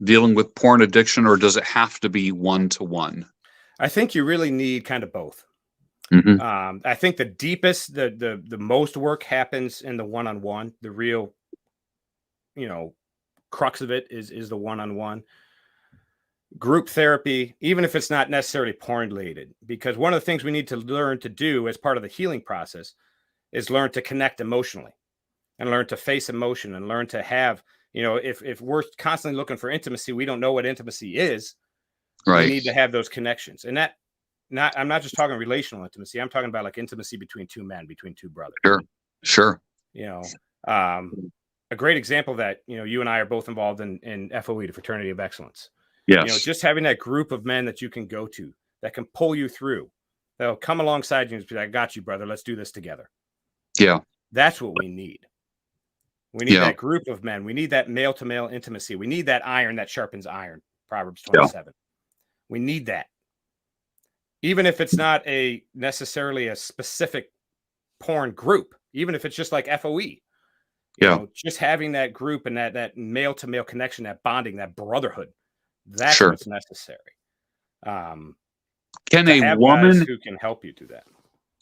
[SPEAKER 1] dealing with porn addiction, or does it have to be one-to-one?
[SPEAKER 2] I think you really need kind of both.
[SPEAKER 1] Mm-hmm.
[SPEAKER 2] I think the deepest, the most work happens in the one-on-one. The real, crux of it is the one-on-one. Group therapy, even if it's not necessarily porn related, because one of the things we need to learn to do as part of the healing process is learn to connect emotionally and learn to face emotion and learn to have, if we're constantly looking for intimacy, we don't know what intimacy is.
[SPEAKER 1] Right.
[SPEAKER 2] We need to have those connections. And I'm not just talking relational intimacy. I'm talking about like intimacy between two men, between two brothers.
[SPEAKER 1] Sure.
[SPEAKER 2] A great example of that, you and I are both involved in FOE, the Fraternity of Excellence.
[SPEAKER 1] Yes.
[SPEAKER 2] Just having that group of men that you can go to that can pull you through, they'll come alongside you and be like, I got you, brother. Let's do this together.
[SPEAKER 1] Yeah.
[SPEAKER 2] That's what we need. We need that group of men. We need that male to male intimacy. We need that iron that sharpens iron. Proverbs 27. Yeah. We need that. Even if it's not necessarily a specific porn group, even if it's just like FOE, just having that group and that male to male connection, that bonding, that brotherhood, that's what's necessary.
[SPEAKER 1] Can a woman
[SPEAKER 2] who can help you do that?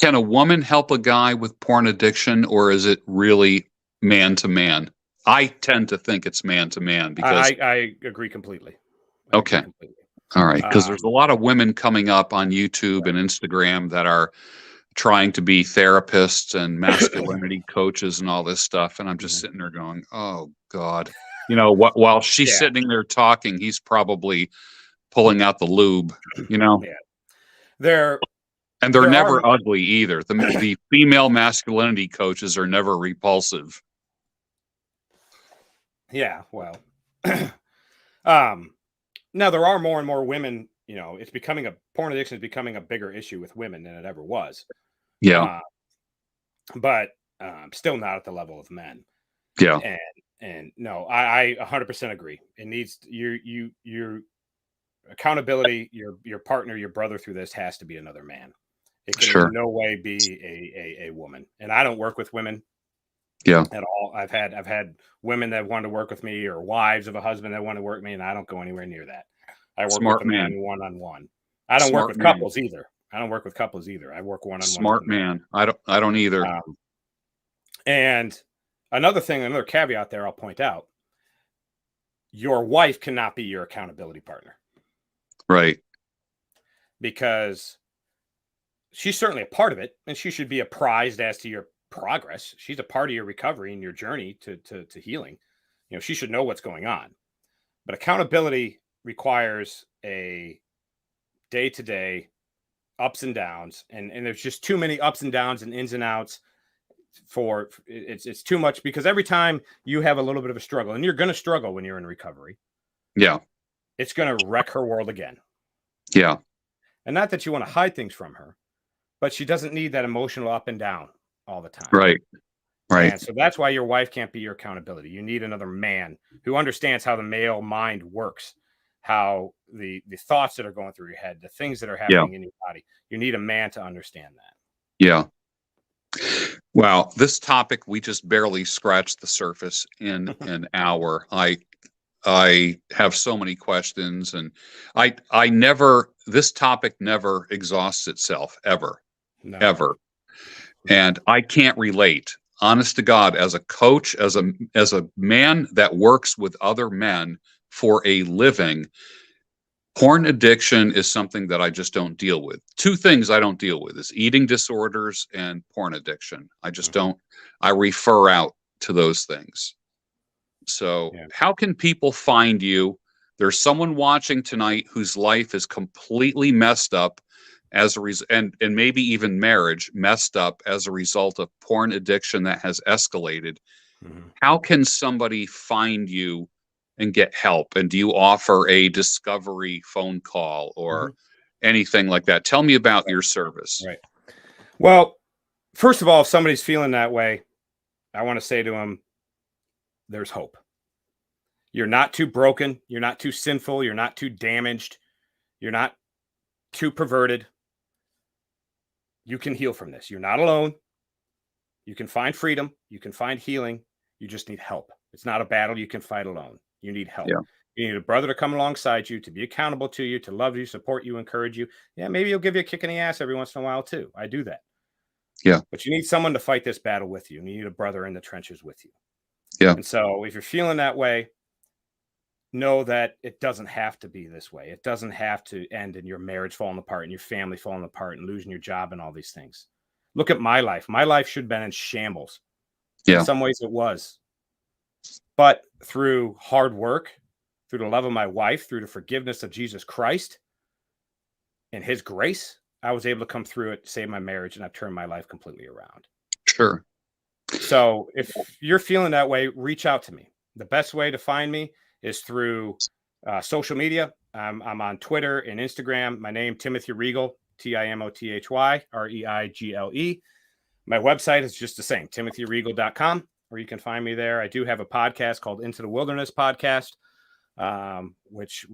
[SPEAKER 1] Can a woman help a guy with porn addiction, or is it really man to man? I tend to think it's man to man, because
[SPEAKER 2] I agree completely.
[SPEAKER 1] Okay. All right. Because there's a lot of women coming up on YouTube and Instagram that are trying to be therapists and masculinity coaches and all this stuff. And I'm just sitting there going, oh God, while she's sitting there talking, he's probably pulling out the lube,
[SPEAKER 2] Yeah. They're
[SPEAKER 1] never ugly either. The female masculinity coaches are never repulsive.
[SPEAKER 2] Yeah. Well, now there are more and more women, it's becoming porn addiction is becoming a bigger issue with women than it ever was.
[SPEAKER 1] Yeah.
[SPEAKER 2] But still not at the level of men.
[SPEAKER 1] Yeah.
[SPEAKER 2] And no, I 100% agree. It needs your accountability, your partner, your brother through this has to be another man. It can in no way be a woman. And I don't work with women.
[SPEAKER 1] Yeah.
[SPEAKER 2] At all. I've had women that want to work with me, or wives of a husband that want to work with me, and I don't go anywhere near that. I work with a man one-on-one. I don't work with couples either. I work one-on-one.
[SPEAKER 1] Smart man. I don't either.
[SPEAKER 2] And another caveat there I'll point out: your wife cannot be your accountability partner.
[SPEAKER 1] Right.
[SPEAKER 2] Because she's certainly a part of it, and she should be apprised as to your progress. She's a part of your recovery and your journey to healing. She should know what's going on. But accountability requires a day-to-day ups and downs, and there's just too many ups and downs and ins and outs for it's too much, because every time you have a little bit of a struggle, and you're going to struggle when you're in recovery.
[SPEAKER 1] Yeah.
[SPEAKER 2] it's going to wreck her world again.
[SPEAKER 1] Yeah.
[SPEAKER 2] And not that you want to hide things from her, but she doesn't need that emotional up and down all the time.
[SPEAKER 1] Right. Right.
[SPEAKER 2] And so that's why your wife can't be your accountability. You need another man who understands how the male mind works, how the thoughts that are going through your head, the things that are happening in your body. You need a man to understand that.
[SPEAKER 1] Yeah. Wow. This topic, we just barely scratched the surface in an hour. I have so many questions, and this topic never exhausts itself ever.
[SPEAKER 2] No.
[SPEAKER 1] Ever. And I can't relate, honest to God, as a coach, as a man that works with other men for a living. Porn addiction is something that I just don't deal with. Two things I don't deal with is eating disorders and porn addiction. I just don't. I refer out to those things. So how can people find you? There's someone watching tonight whose life is completely messed up as a result, and maybe even marriage messed up as a result of porn addiction that has escalated. How can somebody find you and get help? And do you offer a discovery phone call or anything like that? Tell me about your service.
[SPEAKER 2] Right. Well, first of all, if somebody's feeling that way, I want to say to them, there's hope. You're not too broken. You're not too sinful. You're not too damaged. You're not too perverted. You can heal from this. You're not alone. You can find freedom. You can find healing. You just need help. It's not a battle you can fight alone. You need help.
[SPEAKER 1] Yeah.
[SPEAKER 2] You need a brother to come alongside you, to be accountable to you, to love you, support you, encourage you. Yeah, maybe he'll give you a kick in the ass every once in a while too. I do that.
[SPEAKER 1] Yeah.
[SPEAKER 2] But you need someone to fight this battle with you. And you need a brother in the trenches with you.
[SPEAKER 1] Yeah.
[SPEAKER 2] And so if you're feeling that way, know that it doesn't have to be this way. It doesn't have to end in your marriage falling apart and your family falling apart and losing your job and all these things. Look at my life. My life should have been in shambles.
[SPEAKER 1] Yeah.
[SPEAKER 2] In some ways it was. But through hard work, through the love of my wife, through the forgiveness of Jesus Christ and his grace, I was able to come through it, save my marriage, and I've turned my life completely around.
[SPEAKER 1] Sure.
[SPEAKER 2] So if you're feeling that way, reach out to me. The best way to find me is through social media. I'm on Twitter and Instagram. My name, Timothy Regal, TimothyReigle. My website is just the same, timothyregal.com, where you can find me there. I do have a podcast called Into the Wilderness Podcast, which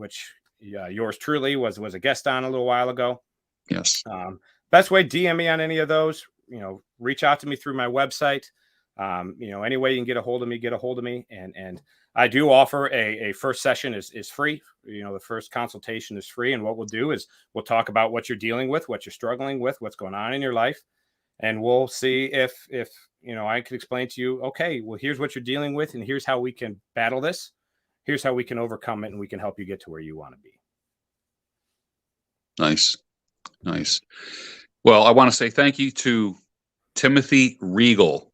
[SPEAKER 2] yours truly was a guest on a little while ago.
[SPEAKER 1] Yes.
[SPEAKER 2] Best way, DM me on any of those. Reach out to me through my website. Any way you can get a hold of me, and I do offer a first session is free. The first consultation is free. And what we'll do is we'll talk about what you're dealing with, what you're struggling with, what's going on in your life. And we'll see if I can explain to you, okay, well, here's what you're dealing with, and here's how we can battle this. Here's how we can overcome it, and we can help you get to where you want to be.
[SPEAKER 1] Nice. Well, I want to say thank you to Timothy Regal.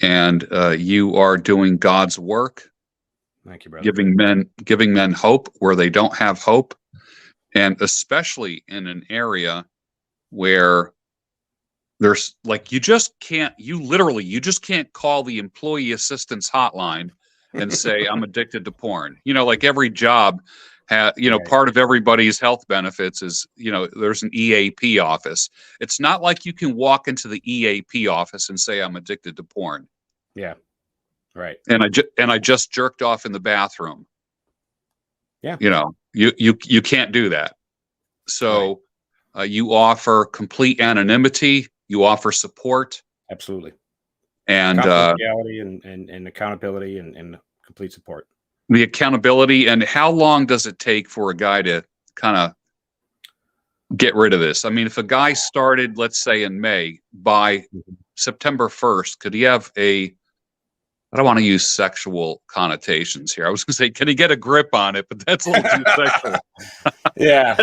[SPEAKER 1] And you are doing God's work.
[SPEAKER 2] Thank you, brother.
[SPEAKER 1] Giving men hope where they don't have hope, and especially in an area where there's you just can't call the employee assistance hotline and say I'm addicted to porn. Like every job part of everybody's health benefits is, there's an EAP office. It's not like you can walk into the EAP office and say I'm addicted to porn.
[SPEAKER 2] Yeah. Right.
[SPEAKER 1] And I just jerked off in the bathroom.
[SPEAKER 2] Yeah.
[SPEAKER 1] You can't do that. So you offer complete anonymity. You offer support.
[SPEAKER 2] Absolutely.
[SPEAKER 1] And
[SPEAKER 2] confidentiality and accountability and complete support.
[SPEAKER 1] The accountability. And how long does it take for a guy to kind of get rid of this? I mean, if a guy started, let's say in May, by September 1st, could he have I don't want to use sexual connotations here. I was going to say, can he get a grip on it? But that's a little too sexual.
[SPEAKER 2] Yeah.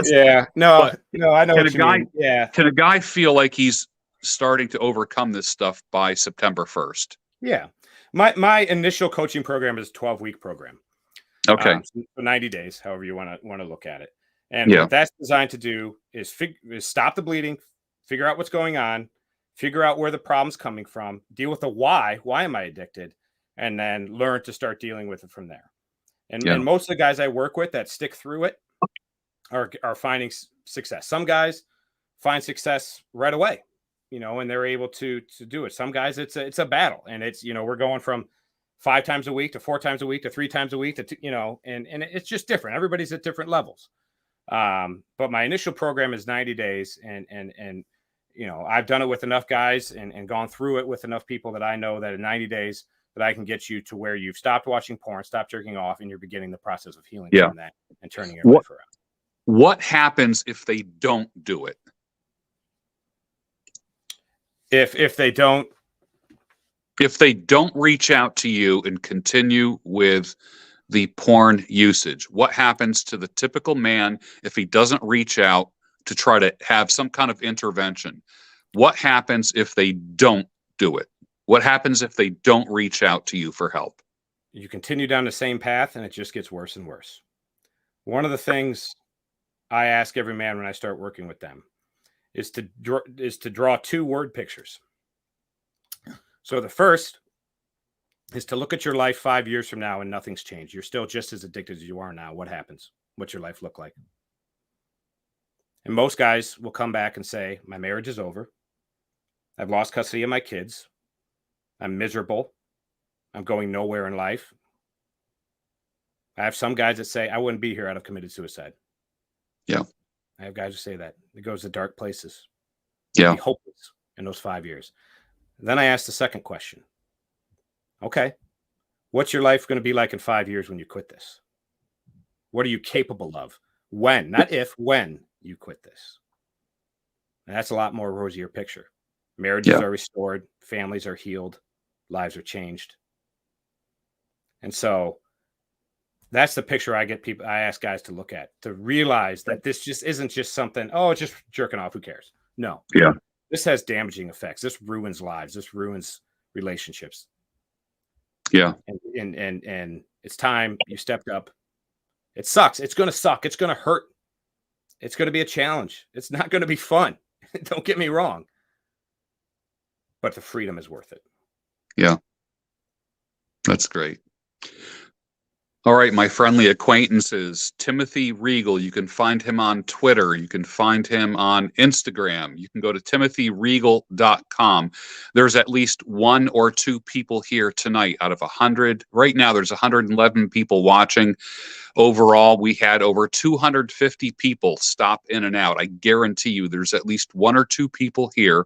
[SPEAKER 2] No, I know what you mean. Yeah.
[SPEAKER 1] Can a guy feel like he's starting to overcome this stuff by September 1st?
[SPEAKER 2] Yeah. My initial coaching program is a 12-week program.
[SPEAKER 1] Okay.
[SPEAKER 2] For 90 days, however you want to look at it. And what that's designed to do is stop the bleeding, figure out what's going on, figure out where the problem's coming from, deal with the why. Why am I addicted? And then learn to start dealing with it from there. And most of the guys I work with that stick through it are finding success. Some guys find success right away, and they're able to do it. Some guys, it's a battle, and it's, we're going from 5 times a week to 4 times a week to 3 times a week to, and it's just different. Everybody's at different levels. But my initial program is 90 days, and I've done it with enough guys and gone through it with enough people that I know that in 90 days that I can get you to where you've stopped watching porn, stopped jerking off, and you're beginning the process of healing from that and turning your life around.
[SPEAKER 1] What happens if they don't do it?
[SPEAKER 2] If they don't
[SPEAKER 1] reach out to you and continue with the porn usage, what happens to the typical man if he doesn't reach out to try to have some kind of intervention? What happens if they don't do it? What happens if they don't reach out to you for help?
[SPEAKER 2] You continue down the same path, and it just gets worse and worse. One of the things I ask every man when I start working with them is to draw 2 word pictures. So the first is to look at your life 5 years from now and nothing's changed. You're still just as addicted as you are now. What happens? What's your life look like? And most guys will come back and say, my marriage is over. I've lost custody of my kids. I'm miserable. I'm going nowhere in life. I have some guys that say, I wouldn't be here. I'd have committed suicide.
[SPEAKER 1] Yeah.
[SPEAKER 2] I have guys who say that. It goes to dark places.
[SPEAKER 1] Yeah.
[SPEAKER 2] Be hopeless in those 5 years. Then I asked the second question. Okay, what's your life going to be like in 5 years when you quit this? What are you capable of? When, not if, when you quit this? And that's a lot more rosier picture. Marriages are restored, families are healed, lives are changed. And so that's the picture I ask guys to look at, to realize that this just isn't just something, it's just jerking off, who cares? No.
[SPEAKER 1] Yeah.
[SPEAKER 2] This has damaging effects. This ruins lives. This ruins relationships.
[SPEAKER 1] Yeah.
[SPEAKER 2] And it's time you stepped up. It sucks. It's going to suck. It's going to hurt. It's going to be a challenge. It's not going to be fun. Don't get me wrong. But the freedom is worth it.
[SPEAKER 1] Yeah. That's great. All right, my friendly acquaintances, Timothy Regal, you can find him on Twitter. You can find him on Instagram. You can go to timothyregal.com. There's at least 1 or 2 people here tonight out of 100. Right now, there's 111 people watching. Overall, we had over 250 people stop in and out. I guarantee you there's at least 1 or 2 people here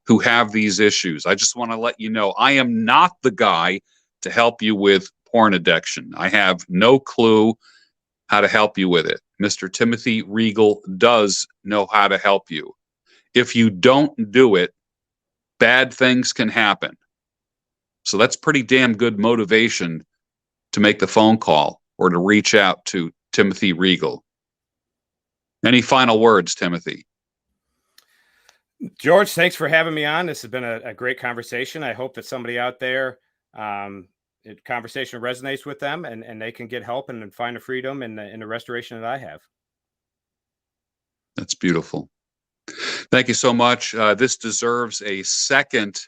[SPEAKER 1] who have these issues. I just want to let you know, I am not the guy to help you with porn addiction. I have no clue how to help you with it. Mr. Timothy Regal does know how to help you. If you don't do it, bad things can happen. So that's pretty damn good motivation to make the phone call or to reach out to Timothy Regal. Any final words, Timothy?
[SPEAKER 2] George, thanks for having me on. This has been a great conversation. I hope that somebody out there, conversation resonates with them and they can get help and find the freedom and the restoration that I have.
[SPEAKER 1] That's beautiful. Thank you so much. This deserves a second.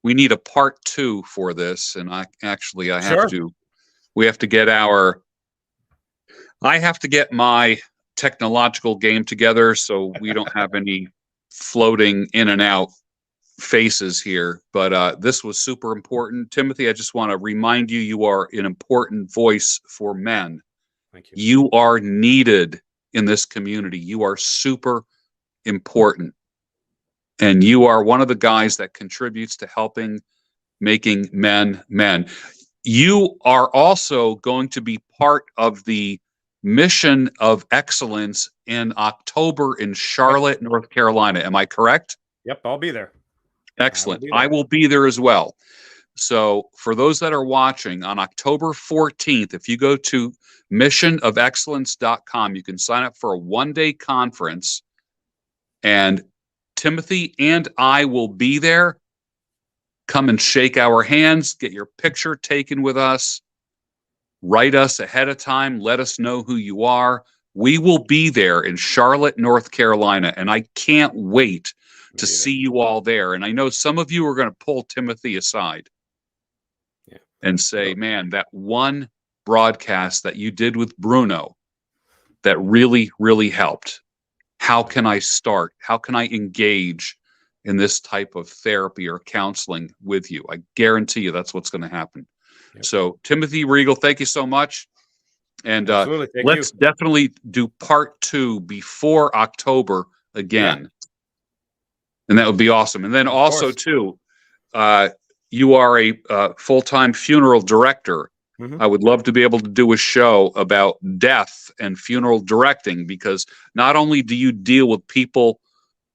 [SPEAKER 1] We need a part 2 for this. And I have to, we have to get I have to get my technological game together so we don't have any floating in and out faces here, but this was super important. Timothy, I just want to remind you, you are an important voice for men.
[SPEAKER 2] Thank you.
[SPEAKER 1] You are needed in this community. You are super important. And you are one of the guys that contributes to making men men. You are also going to be part of the Mission of Excellence in October in Charlotte, North Carolina. Am I correct?
[SPEAKER 2] Yep, I'll be there.
[SPEAKER 1] Excellent. I will be there as well. So for those that are watching, on October 14th, if you go to missionofexcellence.com, you can sign up for a 1-day conference. And Timothy and I will be there. Come and shake our hands, get your picture taken with us. Write us ahead of time. Let us know who you are. We will be there in Charlotte, North Carolina, and I can't wait to see you all there. And I know some of you are going to pull Timothy aside and say, man, that one broadcast that you did with Bruno that really, really helped? How can I start? How can I engage in this type of therapy or counseling with you? I guarantee you that's what's going to happen.
[SPEAKER 2] Yep.
[SPEAKER 1] So, Timothy Regal, thank you so much. And
[SPEAKER 2] Absolutely. Thank
[SPEAKER 1] let's
[SPEAKER 2] you.
[SPEAKER 1] definitely do part 2 before October again.
[SPEAKER 2] Yeah.
[SPEAKER 1] And that would be awesome. And then
[SPEAKER 2] Of
[SPEAKER 1] also,
[SPEAKER 2] course.
[SPEAKER 1] too, you are a full-time funeral director.
[SPEAKER 2] Mhm.
[SPEAKER 1] I would love to be able to do a show about death and funeral directing, because not only do you deal with people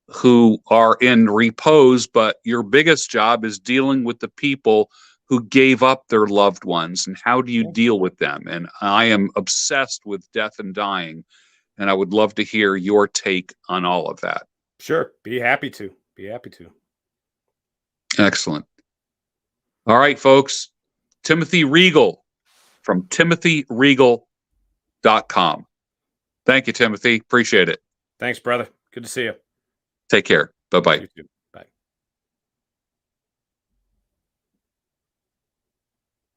[SPEAKER 1] who are in repose, but your biggest job is dealing with the people who gave up their loved ones, and how do you
[SPEAKER 2] Yeah.
[SPEAKER 1] deal with them? And I am obsessed with death and dying, and I would love to hear your take on all of that.
[SPEAKER 2] Sure. Be happy to. Be happy to.
[SPEAKER 1] Excellent. All right, folks. Timothy Regal from timothyregal.com. Thank you, Timothy. Appreciate it.
[SPEAKER 2] Thanks, brother. Good to see you.
[SPEAKER 1] Take care. Bye-bye.
[SPEAKER 2] You too.